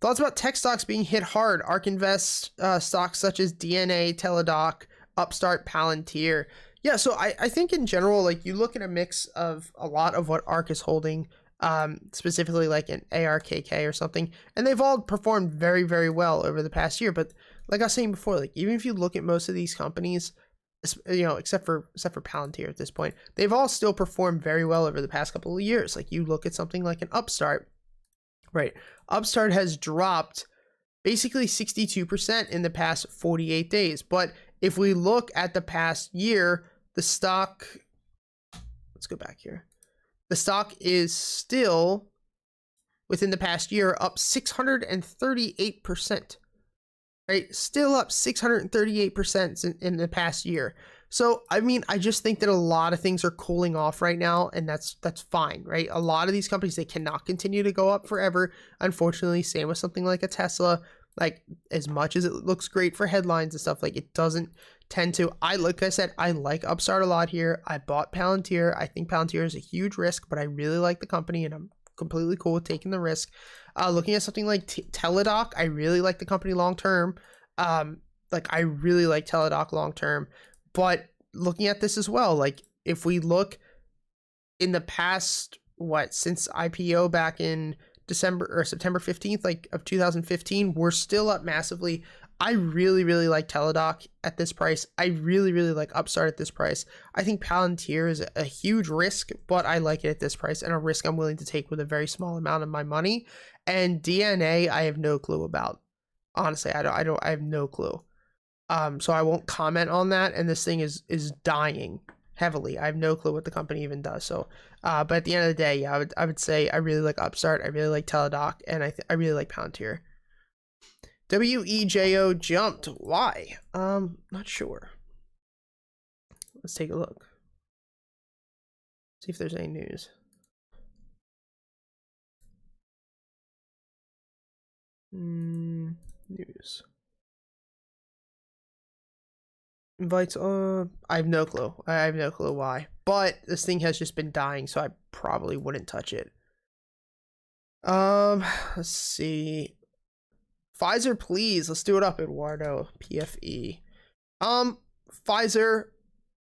Thoughts about tech stocks being hit hard. Ark Invest, stocks such as DNA, Teladoc, Upstart, Palantir. Yeah, so I think in general, like, you look at a mix of a lot of what Ark is holding, specifically like an ARKK or something, and they've all performed very, very well over the past year. But like I was saying before, like, even if you look at most of these companies, you know, except for Palantir at this point, they've all still performed very well over the past couple of years. Like, you look at something like an Upstart, right? Upstart has dropped basically 62% in the past 48 days. But if we look at the past year, the stock, let's go back here. The stock is still, within the past year, up 638%, right? Still up 638% in the past year. So, I mean, I just think that a lot of things are cooling off right now, and that's fine, right? A lot of these companies, they cannot continue to go up forever. Unfortunately, same with something like a Tesla. Like, as much as it looks great for headlines and stuff, like, it doesn't tend to. Like I said, I like Upstart a lot here. I bought Palantir. I think Palantir is a huge risk, but I really like the company, and I'm completely cool with taking the risk. Looking at something like Teladoc, I really like the company long term. Like, I really like Teladoc long term. But looking at this as well, like, if we look in the past, since IPO back in December or September 15th, like, of 2015, we're still up massively. I really, really like Teladoc at this price. I really, really like Upstart at this price. I think Palantir is a huge risk, but I like it at this price, and a risk I'm willing to take with a very small amount of my money. And DNA, I have no clue about. Honestly, I have no clue. So I won't comment on that. And this thing is dying heavily. I have no clue what the company even does. So, but at the end of the day, yeah, I would say I really like Upstart. I really like Teladoc, and I really like Palantir. WEJO jumped. Why? Not sure. Let's take a look. See if there's any news. News. Invites. I have no clue. I have no clue why. But this thing has just been dying, so I probably wouldn't touch it. Let's see. Pfizer, please. Let's do it up, Eduardo. PFE. Pfizer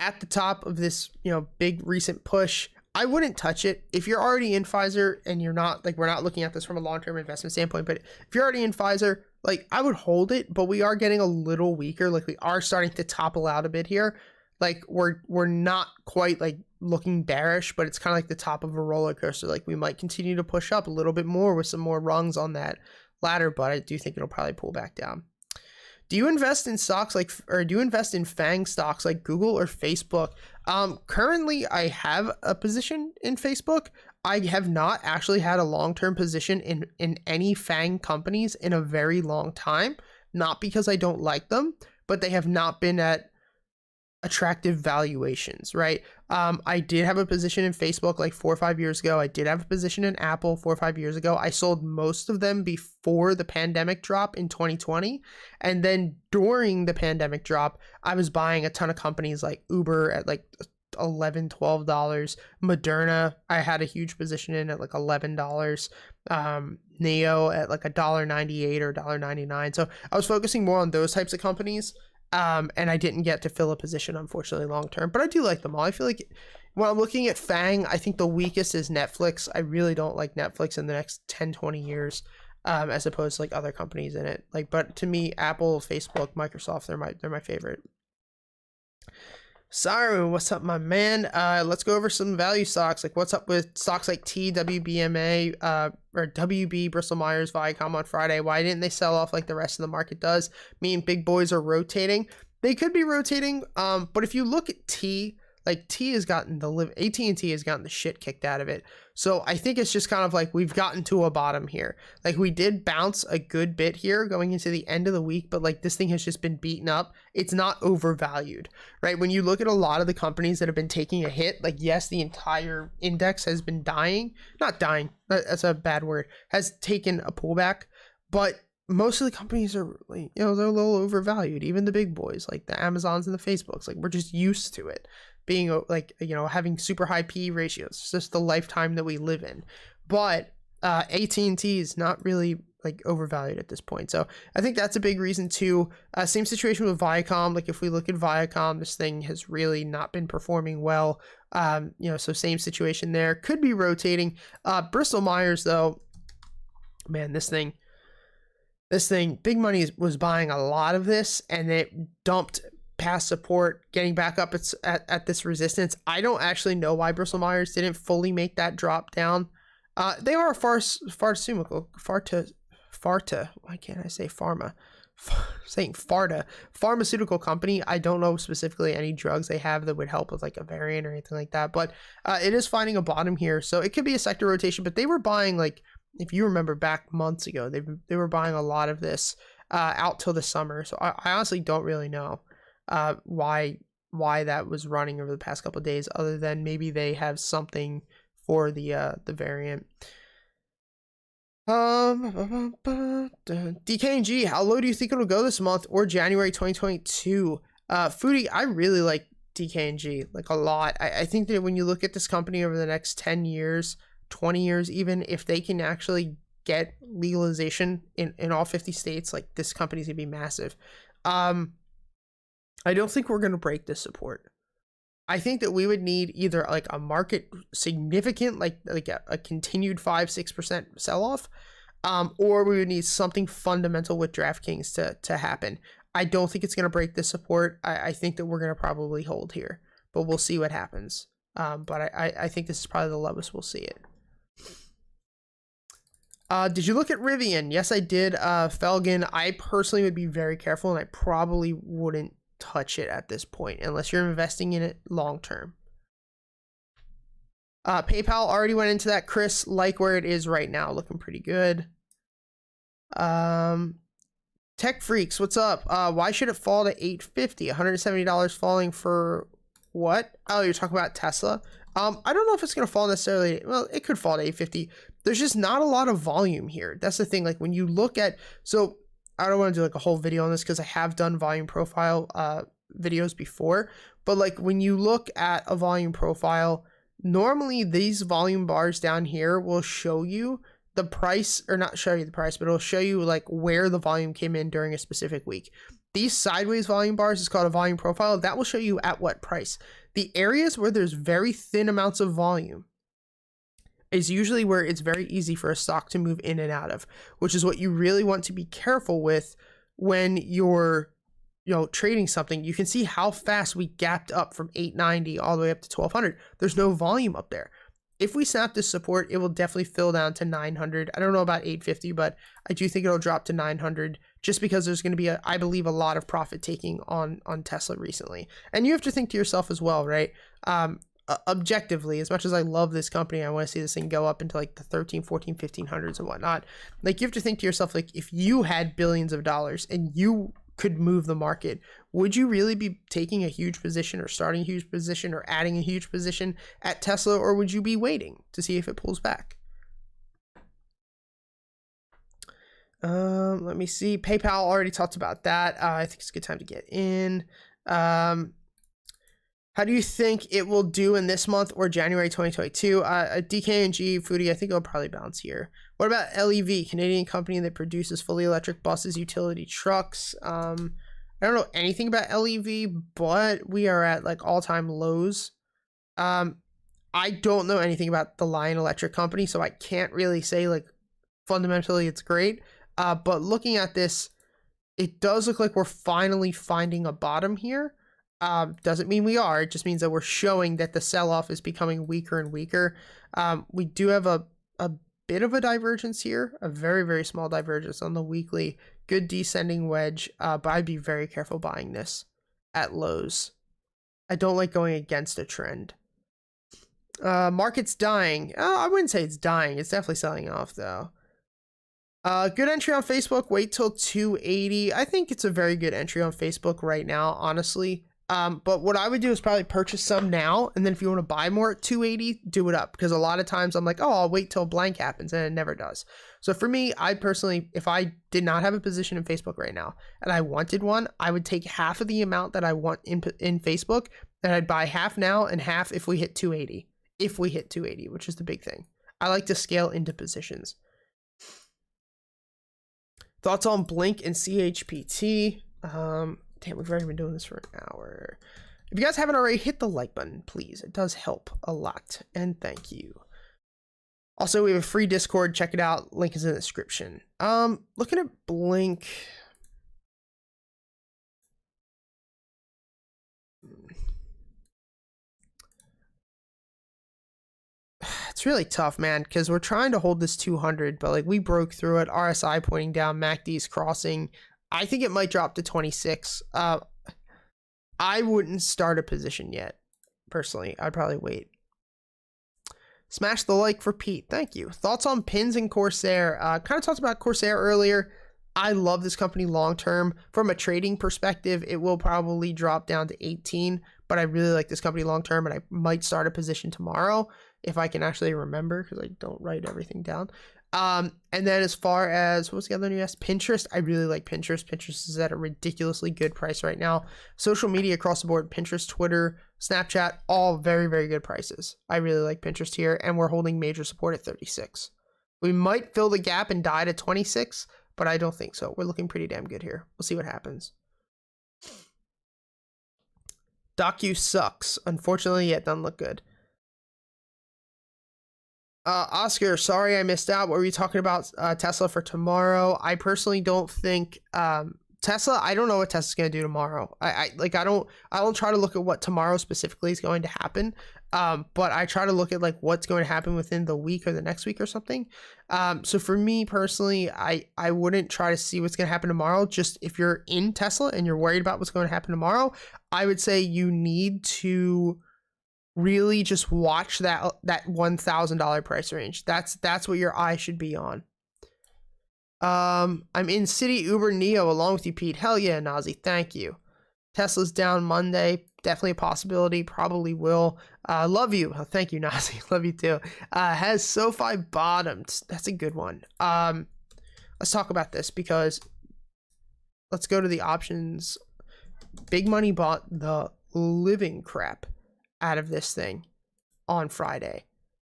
at the top of this, you know, big recent push. I wouldn't touch it. If you're already in Pfizer and you're not, like, we're not looking at this from a long-term investment standpoint, but if you're already in Pfizer, like, I would hold it, but we are getting a little weaker. Like, we are starting to topple out a bit here. Like, we're not quite, like, looking bearish, but it's kind of like the top of a roller coaster. Like, we might continue to push up a little bit more with some more rungs on that ladder, but I do think it'll probably pull back down. Do you invest in stocks like, or do you invest in FANG stocks like Google or Facebook? Currently, I have a position in Facebook. I have not actually had a long-term position in any FANG companies in a very long time. Not because I don't like them, but they have not been at attractive valuations, right? I did have a position in Facebook like 4 or 5 years ago. I did have a position in Apple 4 or 5 years ago. I sold most of them before the pandemic drop in 2020. And then during the pandemic drop, I was buying a ton of companies like Uber at like $11, $12. Moderna, I had a huge position in at like $11. Neo at like $1.98 or $1.99. So I was focusing more on those types of companies. And I didn't get to fill a position, unfortunately, long term, but I do like them all. I feel like when I'm looking at FANG, I think the weakest is Netflix. I really don't like Netflix in the next 10, 20 years, as opposed to like other companies in it. Like, but to me, Apple, Facebook, Microsoft, they're my favorite. Siren, what's up, my man? Let's go over some value stocks. Like, what's up with stocks like TWBMA, or WB, Bristol Myers, Viacom on Friday? Why didn't they sell off like the rest of the market does? Meaning big boys are rotating. They could be rotating, but if you look at T, like T has gotten AT&T has gotten the shit kicked out of it. So I think it's just kind of like we've gotten to a bottom here. Like we did bounce a good bit here going into the end of the week, but like this thing has just been beaten up. It's not overvalued, right? When you look at a lot of the companies that have been taking a hit, like yes, the entire index has been not dying, that's a bad word, has taken a pullback, but most of the companies are, like, they're a little overvalued. Even the big boys, like the Amazons and the Facebooks, like we're just used to it being like, having super high PE ratios. It's just the lifetime that we live in. But AT&T is not really like overvalued at this point. So I think that's a big reason too. Same situation with Viacom. Like if we look at Viacom, this thing has really not been performing well. So same situation there. Could be rotating. Bristol Myers though, man, this thing, big money was buying a lot of this and it dumped past support, getting back up at this resistance. I don't actually know why Bristol Myers didn't fully make that drop down. They are a pharmaceutical, why can't I say pharma? Saying pharmaceutical company. I don't know specifically any drugs they have that would help with like a variant or anything like that, but it is finding a bottom here. So it could be a sector rotation, but they were buying, like, if you remember back months ago, they were buying a lot of this out till the summer. So I honestly don't really know why that was running over the past couple of days, other than maybe they have something for the variant. DKNG, how low do you think it'll go this month or January 2022? Foodie, I really like DKNG like a lot. I think that when you look at this company over the next 10 years, 20 years even, if they can actually get legalization in all 50 states, like this company's gonna be massive. I don't think we're gonna break this support. I think that we would need either like a market significant, like a continued 5-6% sell-off, or we would need something fundamental with DraftKings to happen. I don't think it's going to break this support. I think that we're going to probably hold here, but we'll see what happens. But I think this is probably the lowest we'll see it. Did you look at Rivian? Yes, I did. Felgen, I personally would be very careful, and I probably wouldn't touch it at this point unless you're investing in it long term. PayPal already went into that. Chris, like where it is right now, looking pretty good. Tech Freaks, what's up? Why should it fall to $850? $170 falling for what? Oh, you're talking about Tesla. I don't know if it's going to fall necessarily. Well, it could fall to $850. There's just not a lot of volume here. That's the thing. Like when you look at, so I don't want to do like a whole video on this because I have done volume profile videos before, but like when you look at a volume profile, normally these volume bars down here will show you the price, or not show you the price, but it'll show you like where the volume came in during a specific week. These sideways volume bars is called a volume profile. That will show you at what price. The areas where there's very thin amounts of volume is usually where it's very easy for a stock to move in and out of, which is what you really want to be careful with when you're, trading something. You can see how fast we gapped up from 890 all the way up to 1200. There's no volume up there. If we snap this support, it will definitely fill down to 900. I don't know about 850, but I do think it'll drop to 900 just because there's going to be, I believe, a lot of profit taking on Tesla recently. And you have to think to yourself as well, right? Objectively, as much as I love this company, I want to see this thing go up into like the 13, 14, 1500s and whatnot. Like you have to think to yourself, like if you had billions of dollars and you could move the market, would you really be taking a huge position or starting a huge position or adding a huge position at Tesla, or would you be waiting to see if it pulls back? Let me see. PayPal, already talked about that. I think it's a good time to get in. How do you think it will do in this month or January 2022? DKNG, Foodie, I think it'll probably bounce here. What about LEV, Canadian company that produces fully electric buses, utility trucks? I don't know anything about LEV, but we are at like all-time lows. I don't know anything about the Lion Electric company, so I can't really say like fundamentally it's great. But looking at this, it does look like we're finally finding a bottom here. Doesn't mean we are. It just means that we're showing that the sell-off is becoming weaker and weaker. We do have a bit of a divergence here, a very, very small divergence on the weekly. Good descending wedge, but I'd be very careful buying this at lows. I don't like going against a trend. Market's dying. I wouldn't say it's dying. It's definitely selling off, though. Good entry on Facebook. Wait till 280. I think it's a very good entry on Facebook right now, honestly. But what I would do is probably purchase some now, and then if you want to buy more at 280, do it up, because a lot of times I'm like, oh, I'll wait till blank happens, and it never does. So for me, I personally, if I did not have a position in Facebook right now and I wanted one, I would take half of the amount that I want in Facebook, and I'd buy half now and half if we hit 280. If we hit 280, which is the big thing. I like to scale into positions. Thoughts on Blink and CHPT? Damn, we've already been doing this for an hour. If you guys haven't already, hit the like button, please. It does help a lot, and thank you. Also, we have a free Discord. Check it out. Link is in the description. Looking at Blink. It's really tough, man, because we're trying to hold this 200, but like we broke through it. RSI pointing down, MACD's crossing. I think it might drop to 26. I wouldn't start a position yet, personally. I'd probably wait. Smash the like for Pete. Thank you. Thoughts on Pins and Corsair? Kind of talked about Corsair earlier. I love this company long term. From a trading perspective, it will probably drop down to 18, but I really like this company long term, and I might start a position tomorrow if I can actually remember, because I don't write everything down. And then as far as, what was the other news? Pinterest. I really like Pinterest. Pinterest is at a ridiculously good price right now. Social media across the board, Pinterest, Twitter, Snapchat, all very, very good prices. I really like Pinterest here, and we're holding major support at 36. We might fill the gap and die to 26, but I don't think so. We're looking pretty damn good here. We'll see what happens. Docu sucks. Unfortunately, it doesn't look good. Oscar, sorry I missed out. What were you talking about? Tesla for tomorrow? I personally don't think Tesla. I don't know what Tesla's gonna do tomorrow. I don't try to look at what tomorrow specifically is going to happen. But I try to look at like what's going to happen within the week or the next week or something. So for me personally, I wouldn't try to see what's gonna happen tomorrow. Just if you're in Tesla and you're worried about what's going to happen tomorrow, I would say you need to really just watch that $1,000 price range. That's what your eye should be on. I'm in City Uber Neo along with you, Pete. Hell yeah, Nazi. Thank you. Tesla's down Monday. Definitely a possibility. Probably will. Love you. Oh, thank you, Nazi. Love you too. Has Sofi bottomed? That's a good one. Let's talk about this, because let's go to the options. Big Money bought the living crap out of this thing on Friday.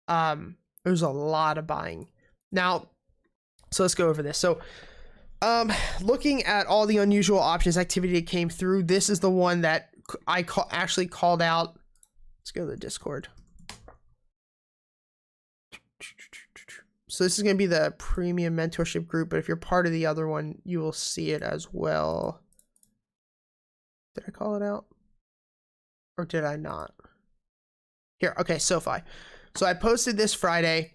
There's a lot of buying. Now, so let's go over this. So looking at all the unusual options activity that came through, this is the one that I actually called out. Let's go to the Discord. So this is going to be the premium mentorship group, but if you're part of the other one, you will see it as well. Did I call it out? Or did I not? Here, okay, Sofi. So I posted this Friday.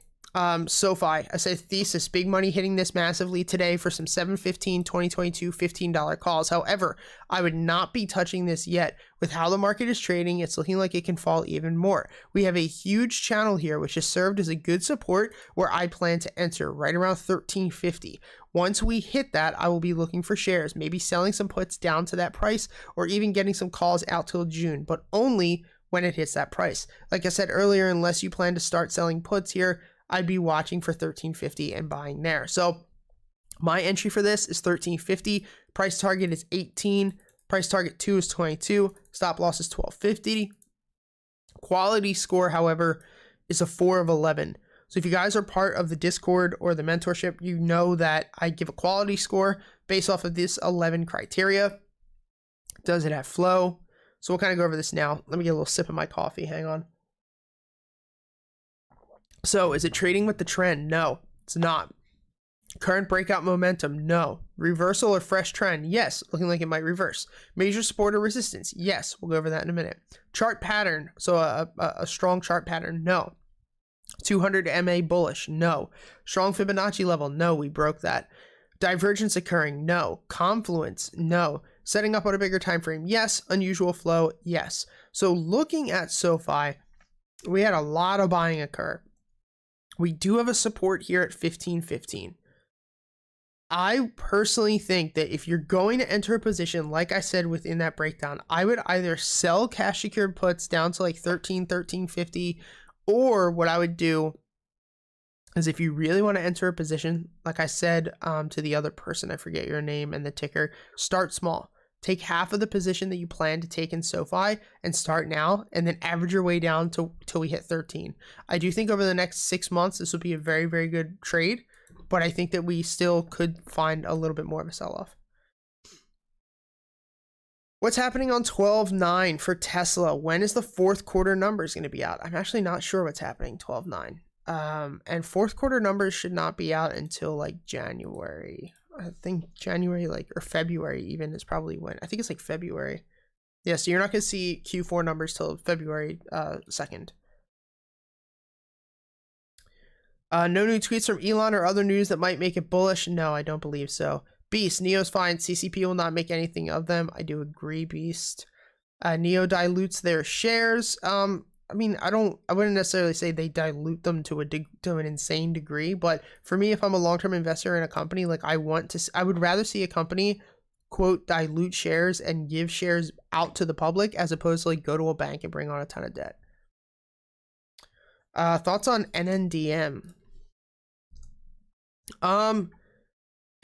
Sofi, I said thesis, big money hitting this massively today for some 7/15 2022 $15 calls. However, I would not be touching this yet. With how the market is trading, it's looking like it can fall even more. We have a huge channel here which has served as a good support where I plan to enter right around 1350. Once we hit that, I will be looking for shares, maybe selling some puts down to that price, or even getting some calls out till June, but only when it hits that price. Like I said earlier, unless you plan to start selling puts here, I'd be watching for 1350 and buying there. So my entry for this is 1350. Price target is 18. Price target 2 is 22. Stop loss is 1250. Quality score, however, is a 4 of 11. So if you guys are part of the Discord or the mentorship, you know that I give a quality score based off of this 11 criteria. Does it have flow? So we'll kind of go over this now. Let me get a little sip of my coffee. Hang on. So is it trading with the trend? No, it's not. Current breakout momentum? No, Reversal or fresh trend? Yes, looking like it might reverse. Major support or resistance? Yes, we'll go over that in a minute. Chart pattern, so a strong chart pattern? No. 200 MA bullish? No. Strong Fibonacci level? No, we broke that. Divergence occurring? No. Confluence? No. Setting up on a bigger time frame? Yes. Unusual flow? Yes. So looking at Sofi, we had a lot of buying occur. We do have a support here at 15.15. I personally think that if you're going to enter a position, like I said within that breakdown, I would either sell cash secured puts down to like 13.50, or what I would do is if you really want to enter a position, like I said to the other person, I forget your name and the ticker, start small. Take half of the position that you plan to take in Sofi and start now, and then average your way down till we hit 13. I do think over the next 6 months, this will be a very, very good trade. But I think that we still could find a little bit more of a sell-off. What's happening on 12/9 for Tesla? When is the fourth quarter numbers going to be out? I'm actually not sure what's happening 12/9. And fourth quarter numbers should not be out until like January. I think January, like, or February even is probably when. I think it's like February. Yeah, so you're not going to see Q4 numbers till February 2nd. No new tweets from Elon or other news that might make it bullish? No, I don't believe so. Beast, Neo's fine. CCP will not make anything of them. I do agree, Beast. Neo dilutes their shares. I mean, I wouldn't necessarily say they dilute them to an insane degree, but for me, if I'm a long-term investor in a company, like I would rather see a company, quote, dilute shares and give shares out to the public as opposed to like go to a bank and bring on a ton of debt. Thoughts on NNDM?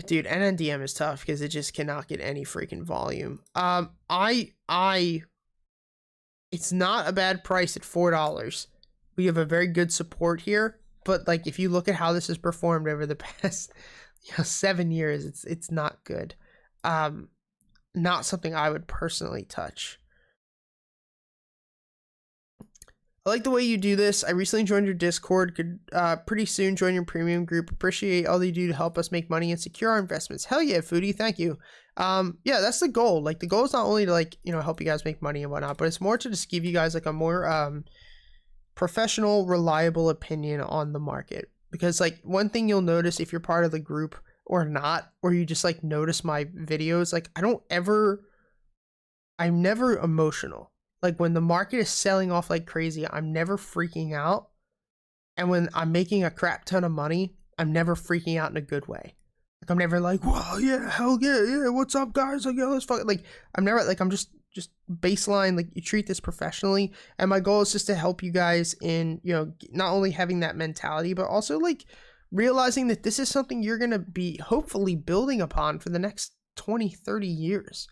Dude, NNDM is tough because it just cannot get any freaking volume. It's not a bad price at $4. We have a very good support here, but like if you look at how this has performed over the past 7 years, it's not good. Not something I would personally touch. I like the way you do this. I recently joined your Discord. Could pretty soon join your premium group. Appreciate all you do to help us make money and secure our investments. Hell yeah, Foodie. Thank you. Yeah, that's the goal. Like the goal is not only to like, help you guys make money and whatnot, but it's more to just give you guys like a more professional, reliable opinion on the market. Because like one thing you'll notice if you're part of the group or not, or you just like notice my videos, like I'm never emotional. Like when the market is selling off like crazy, I'm never freaking out. And when I'm making a crap ton of money, I'm never freaking out in a good way. Like I'm never like, whoa, yeah, hell yeah, what's up, guys? Like, yo, let's fuck. Like I'm never like, I'm just baseline. Like you treat this professionally. And my goal is just to help you guys in, not only having that mentality, but also like realizing that this is something you're going to be hopefully building upon for the next 20, 30 years.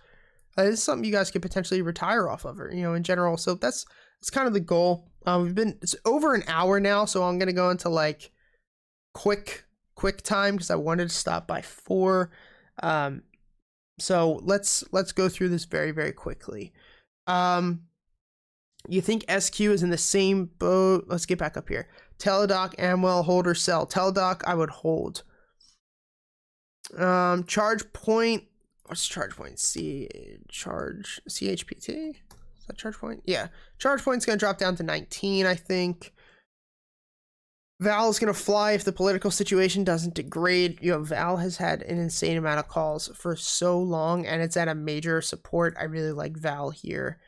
This is something you guys could potentially retire off of, or, in general. So that's kind of the goal. It's over an hour now, so I'm gonna go into like quick time because I wanted to stop by 4. So let's go through this very, very quickly. You think SQ is in the same boat? Let's get back up here. Teladoc, Amwell, hold or sell? Teladoc, I would hold. Charge point. What's charge point? CHPT? Is that charge point? Yeah. Charge point's going to drop down to 19, I think. Val is going to fly if the political situation doesn't degrade. Val has had an insane amount of calls for so long, and it's at a major support. I really like Val here.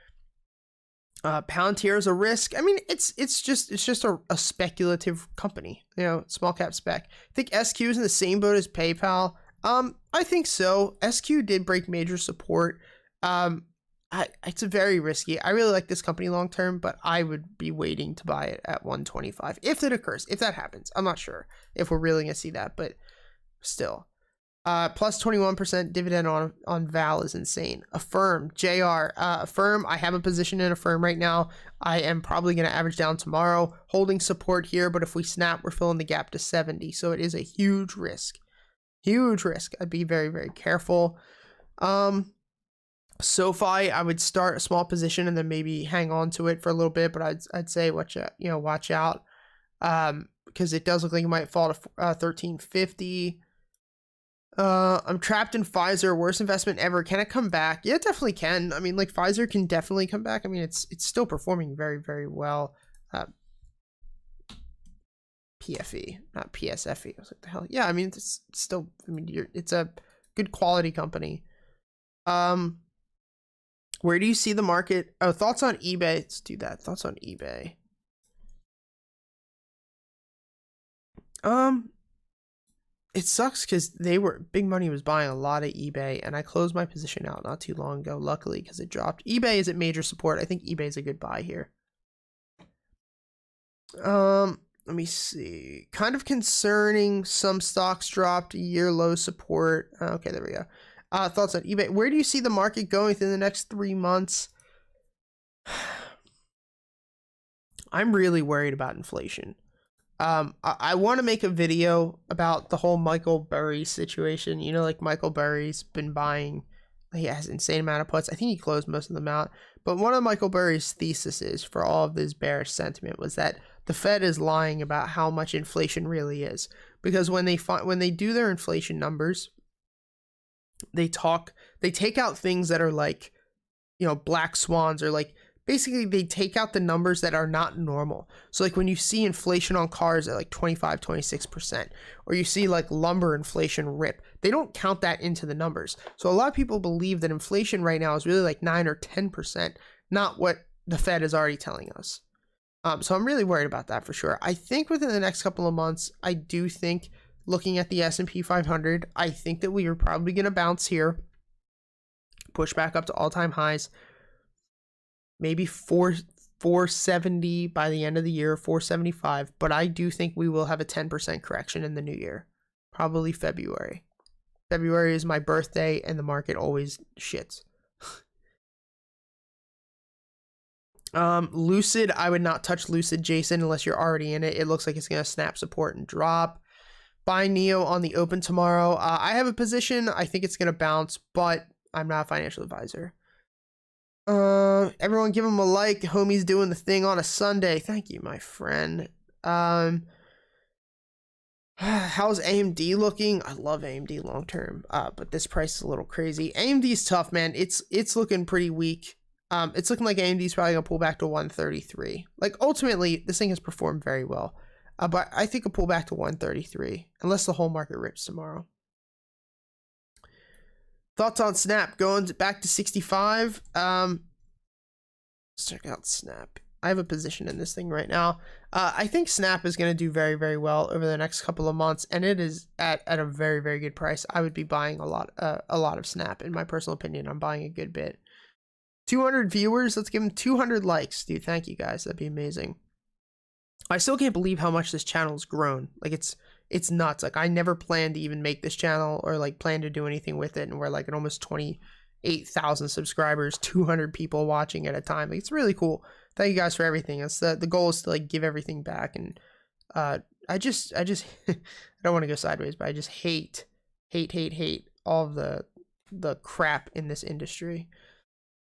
Palantir is a risk. I mean, it's just a speculative company, small cap spec. I think SQ is in the same boat as PayPal. I think so. SQ did break major support. It's very risky. I really like this company long term, but I would be waiting to buy it at 125 if it occurs, if that happens. I'm not sure if we're really gonna see that, but still. Plus 21% dividend on Val is insane. Affirm, JR, Affirm. I have a position in Affirm right now. I am probably gonna average down tomorrow, holding support here. But if we snap, we're filling the gap to 70, so it is a huge risk. Huge risk. I'd be very, very careful. Sofi, I would start a small position and then maybe hang on to it for a little bit, but I'd say watch out. Because it does look like it might fall to 1350. I'm trapped in Pfizer, worst investment ever. Can it come back? Yeah, it definitely can. I mean, like Pfizer can definitely come back. I mean, it's still performing very, very well. PFE, not PSFE. I was like, the hell? Yeah, I mean, it's still, I mean, it's a good quality company. Where do you see the market? Oh, thoughts on eBay. Let's do that. Thoughts on eBay. It sucks because big money was buying a lot of eBay, and I closed my position out not too long ago, luckily, because it dropped. eBay is at major support. I think eBay is a good buy here. Let me see. Kind of concerning. Some stocks dropped. Year low support. Okay, there we go. Thoughts on eBay. Where do you see the market going within the next 3 months? I'm really worried about inflation. I want to make a video about the whole Michael Burry situation. You know, like Michael Burry's been buying, he has an insane amount of puts. I think he closed most of them out. But one of Michael Burry's theses for all of this bearish sentiment was that the Fed is lying about how much inflation really is. Because when they do their inflation numbers, they take out things that are like, you know, black swans, or like, basically they take out the numbers that are not normal. So like when you see inflation on cars at like 25, 26%, or you see like lumber inflation rip, they don't count that into the numbers. So a lot of people believe that inflation right now is really like 9 or 10%, not what the Fed is already telling us. So I'm really worried about that for sure. I think within the next couple of months, I do think, looking at the S&P 500, I think that we are probably going to bounce here, push back up to all-time highs, maybe 470 by the end of the year, 475, but I do think we will have a 10% correction in the new year, probably February. February is my birthday, and the market always shits. Lucid, I would not touch Lucid, Jason, unless you're already in it. It looks like it's going to snap support and drop. Buy Neo on the open tomorrow. I have a position. I think it's going to bounce, but I'm not a financial advisor. Everyone give him a like. Homie's doing the thing on a Sunday. Thank you, my friend. How's AMD looking? I love AMD long term, but this price is a little crazy. AMD's tough, man. It's looking pretty weak. It's looking like AMD's probably gonna pull back to 133. Like ultimately, this thing has performed very well, but I think a pull back to 133 unless the whole market rips tomorrow. Thoughts on Snap going back to 65? Let's check out Snap. I have a position in this thing right now. I think Snap is going to do very, very well over the next couple of months, and it is at a very, very good price. I would be buying a lot of Snap. In my personal opinion, I'm buying a good bit. 200 viewers. Let's give them 200 likes, dude. Thank you guys. That'd be amazing. I still can't believe how much this channel's grown. Like it's nuts. Like I never planned to even make this channel or like plan to do anything with it, and we're like at almost 28,000 subscribers, 200 people watching at a time. Like, it's really cool. Thank you guys for everything. It's the goal is to like give everything back, and I just I don't want to go sideways, but I just hate all of the crap in this industry.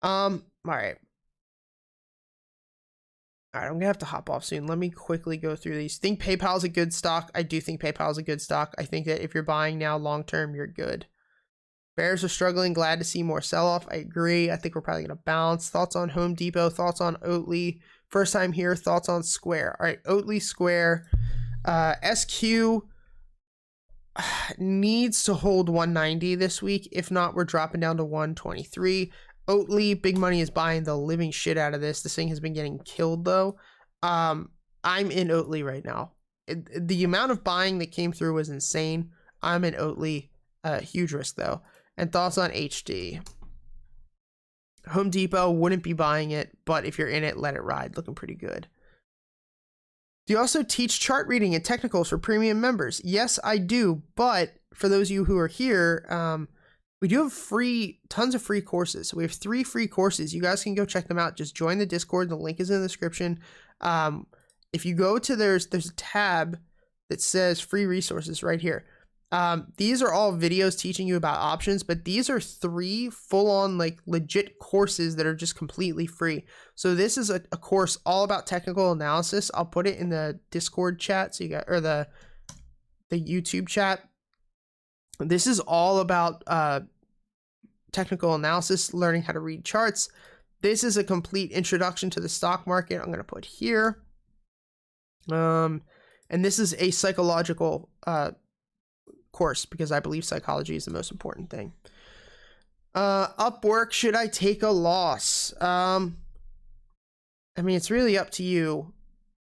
All right, I'm gonna have to hop off soon. Let me quickly go through these. Think PayPal's a good stock. I do think PayPal's a good stock. I think that if you're buying now long term, you're good. Bears are struggling. Glad to see more sell-off. I agree. I think we're probably gonna bounce. Thoughts on Home Depot. Thoughts on Oatly. First time here. Thoughts on Square. All right, Oatly, Square. SQ needs to hold 190 this week. If not, we're dropping down to 123. Oatly, big money is buying the living shit out of this. This thing has been getting killed though. I'm in Oatly right now. The amount of buying that came through was insane. I'm in Oatly. Huge risk though. And thoughts on HD. Home Depot, wouldn't be buying it, but if you're in it, let it ride. Looking pretty good. Do you also teach chart reading and technicals for premium members? Yes, I do. But for those of you who are here, we do have tons of free courses. So we have 3 free courses. You guys can go check them out. Just join the Discord. The link is in the description. If you go to there's a tab that says free resources right here. These are all videos teaching you about options, but these are 3 full-on like legit courses that are just completely free. So this is a course all about technical analysis. I'll put it in the Discord chat, so you got, or the YouTube chat. This is all about technical analysis, learning how to read charts. This is a complete introduction to the stock market. I'm going to put here. And this is a psychological course because I believe psychology is the most important thing. Upwork, should I take a loss? I mean, it's really up to you.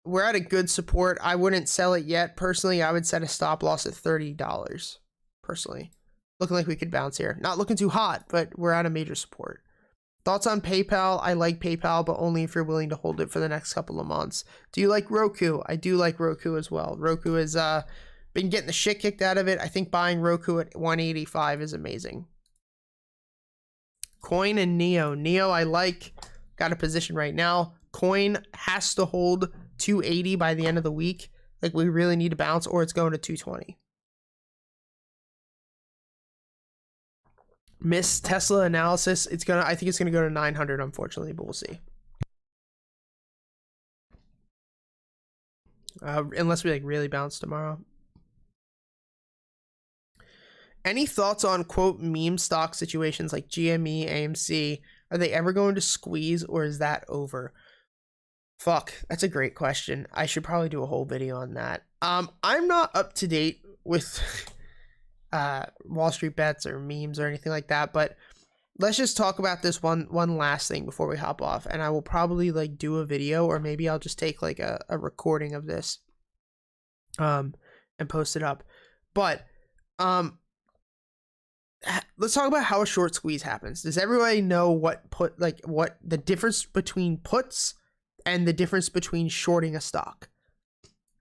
We're at a good support. I wouldn't sell it yet. Personally, I would set a stop loss at $30. Personally, looking like we could bounce here. Not looking too hot, but we're at a major support. Thoughts on PayPal? I like PayPal, but only if you're willing to hold it for the next couple of months. Do you like Roku? I do like Roku as well. Roku has been getting the shit kicked out of it. I think buying Roku at 185 is amazing. Coin and Neo. Neo, I like. Got a position right now. Coin has to hold 280 by the end of the week. Like, we really need to bounce, or it's going to 220. Miss Tesla analysis. I think it's gonna go to 900, unfortunately, but we'll see. Unless we like really bounce tomorrow. Any thoughts on quote meme stock situations like GME, AMC? Are they ever going to squeeze, or is that over? Fuck, that's a great question. I should probably do a whole video on that. I'm not up to date with Wall Street bets or memes or anything like that, but let's just talk about this one last thing before we hop off, and I will probably like do a video, or maybe I'll just take like a recording of this and post it up. But let's talk about how a short squeeze happens. Does everybody know what the difference between puts and the difference between shorting a stock?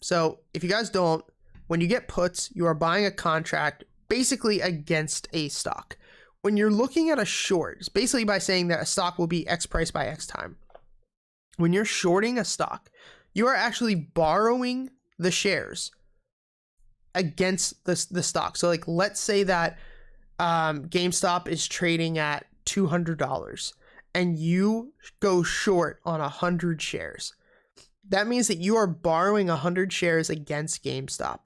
So if you guys don't, when you get puts, you are buying a contract basically against a stock. When you're looking at a short, it's basically by saying that a stock will be X price by X time. When you're shorting a stock, you are actually borrowing the shares against the stock. So like, let's say that GameStop is trading at $200 and you go short on 100 shares. That means that you are borrowing 100 shares against GameStop.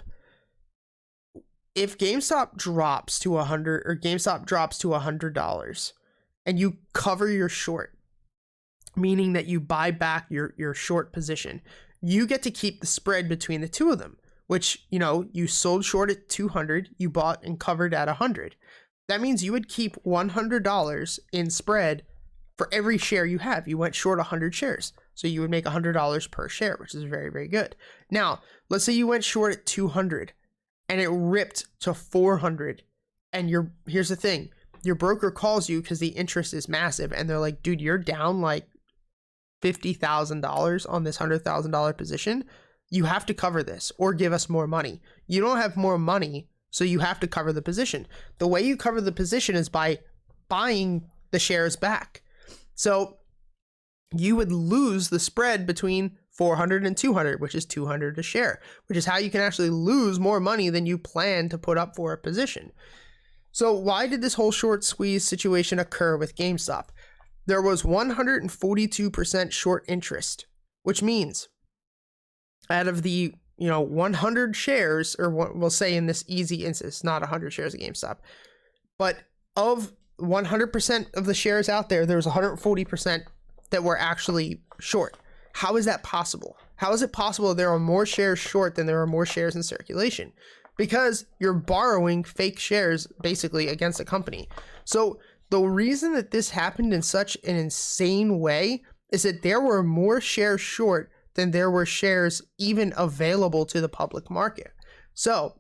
If GameStop drops to 100 or GameStop drops to $100 and you cover your short, meaning that you buy back your short position, you get to keep the spread between the two of them, which, you know, you sold short at 200, you bought and covered at 100. That means you would keep $100 in spread for every share you have. You went short 100 shares. So you would make $100 per share, which is very, very good. Now, let's say you went short at 200 and it ripped to 400. And here's the thing, your broker calls you because the interest is massive. And they're like, dude, you're down like $50,000 on this $100,000 position. You have to cover this or give us more money. You don't have more money, so you have to cover the position. The way you cover the position is by buying the shares back. So you would lose the spread between 400 and 200, which is 200 a share, which is how you can actually lose more money than you plan to put up for a position. So why did this whole short squeeze situation occur with GameStop? There was 142% short interest, which means out of the 100 shares, or we'll say in this easy instance, not 100 shares of GameStop, but of 100% of the shares out there, there was 140% that were actually short. How is that possible? How is it possible there are more shares short than there are more shares in circulation? Because you're borrowing fake shares basically against a company. So the reason that this happened in such an insane way is that there were more shares short than there were shares even available to the public market. So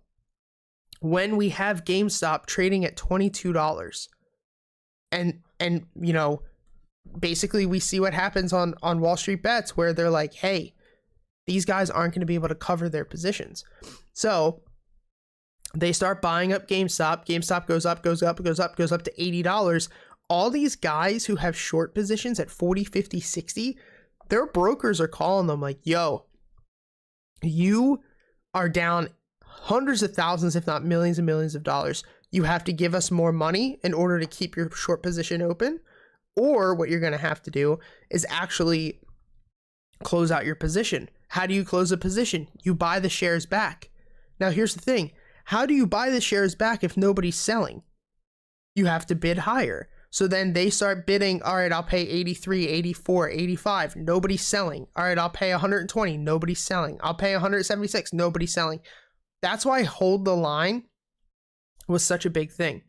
when we have GameStop trading at $22 and basically we see what happens on Wall Street bets where they're like, hey, these guys aren't going to be able to cover their positions. So they start buying up GameStop. GameStop goes up to $80. All these guys who have short positions at 40, 50, 60, their brokers are calling them like, yo, you are down hundreds of thousands, if not millions and millions of dollars. You have to give us more money in order to keep your short position open. Or what you're going to have to do is actually close out your position. How do you close a position? You buy the shares back. Now, here's the thing. How do you buy the shares back if nobody's selling? You have to bid higher. So then they start bidding, all right, I'll pay 83, 84, 85, nobody's selling. All right, I'll pay 120, nobody's selling. I'll pay 176, nobody's selling. That's why hold the line was such a big thing.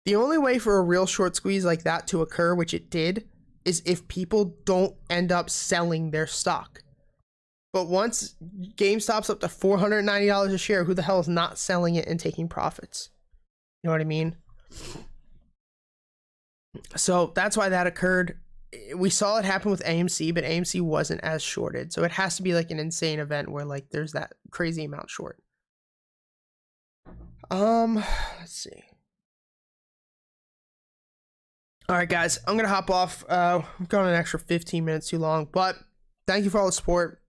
The only way for a real short squeeze like that to occur, which it did, is if people don't end up selling their stock. But once GameStop's up to $490 a share, who the hell is not selling it and taking profits? You know what I mean? So that's why that occurred. We saw it happen with AMC, but AMC wasn't as shorted. So it has to be like an insane event where like there's that crazy amount short. Let's see. All right, guys, I'm gonna hop off. We've gone an extra 15 minutes too long, but thank you for all the support.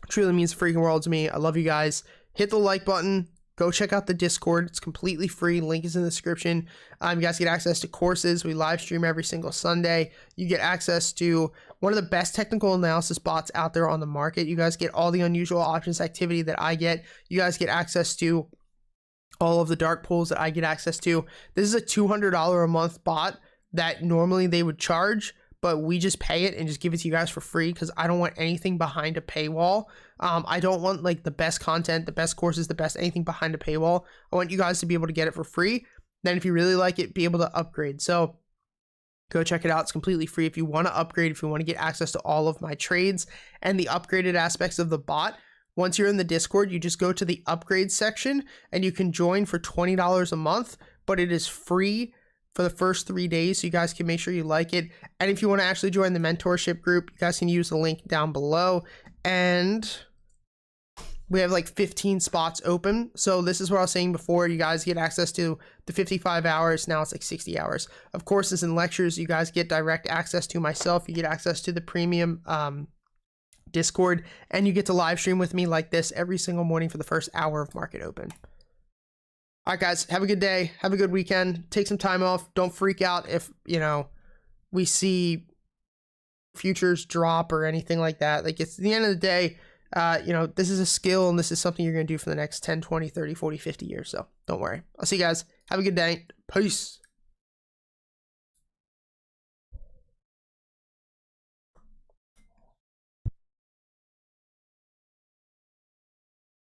It truly means the freaking world to me. I love you guys. Hit the like button. Go check out the Discord. It's completely free. Link is in the description. You guys get access to courses. We live stream every single Sunday. You get access to one of the best technical analysis bots out there on the market. You guys get all the unusual options activity that I get. You guys get access to all of the dark pools that I get access to. This is a $200 a month bot that normally they would charge, but we just pay it and just give it to you guys for free because I don't want anything behind a paywall. I don't want like the best content, the best courses, the best anything behind a paywall. I want you guys to be able to get it for free. Then if you really like it, be able to upgrade. So go check it out. It's completely free. If you want to upgrade, if you want to get access to all of my trades and the upgraded aspects of the bot, once you're in the Discord, you just go to the upgrade section and you can join for $20 a month, but it is free for the first 3 days, so you guys can make sure you like it. And if you want to actually join the mentorship group, you guys can use the link down below. And we have like 15 spots open. So this is what I was saying before. You guys get access to the 55 hours. Now it's like 60 hours of courses and lectures. You guys get direct access to myself. You get access to the premium Discord, and you get to live stream with me like this every single morning for the first hour of market open. All right, guys, have a good day. Have a good weekend. Take some time off. Don't freak out if, you know, we see futures drop or anything like that. Like, it's the end of the day, you know, this is a skill and this is something you're going to do for the next 10, 20, 30, 40, 50 years. So don't worry. I'll see you guys. Have a good day. Peace.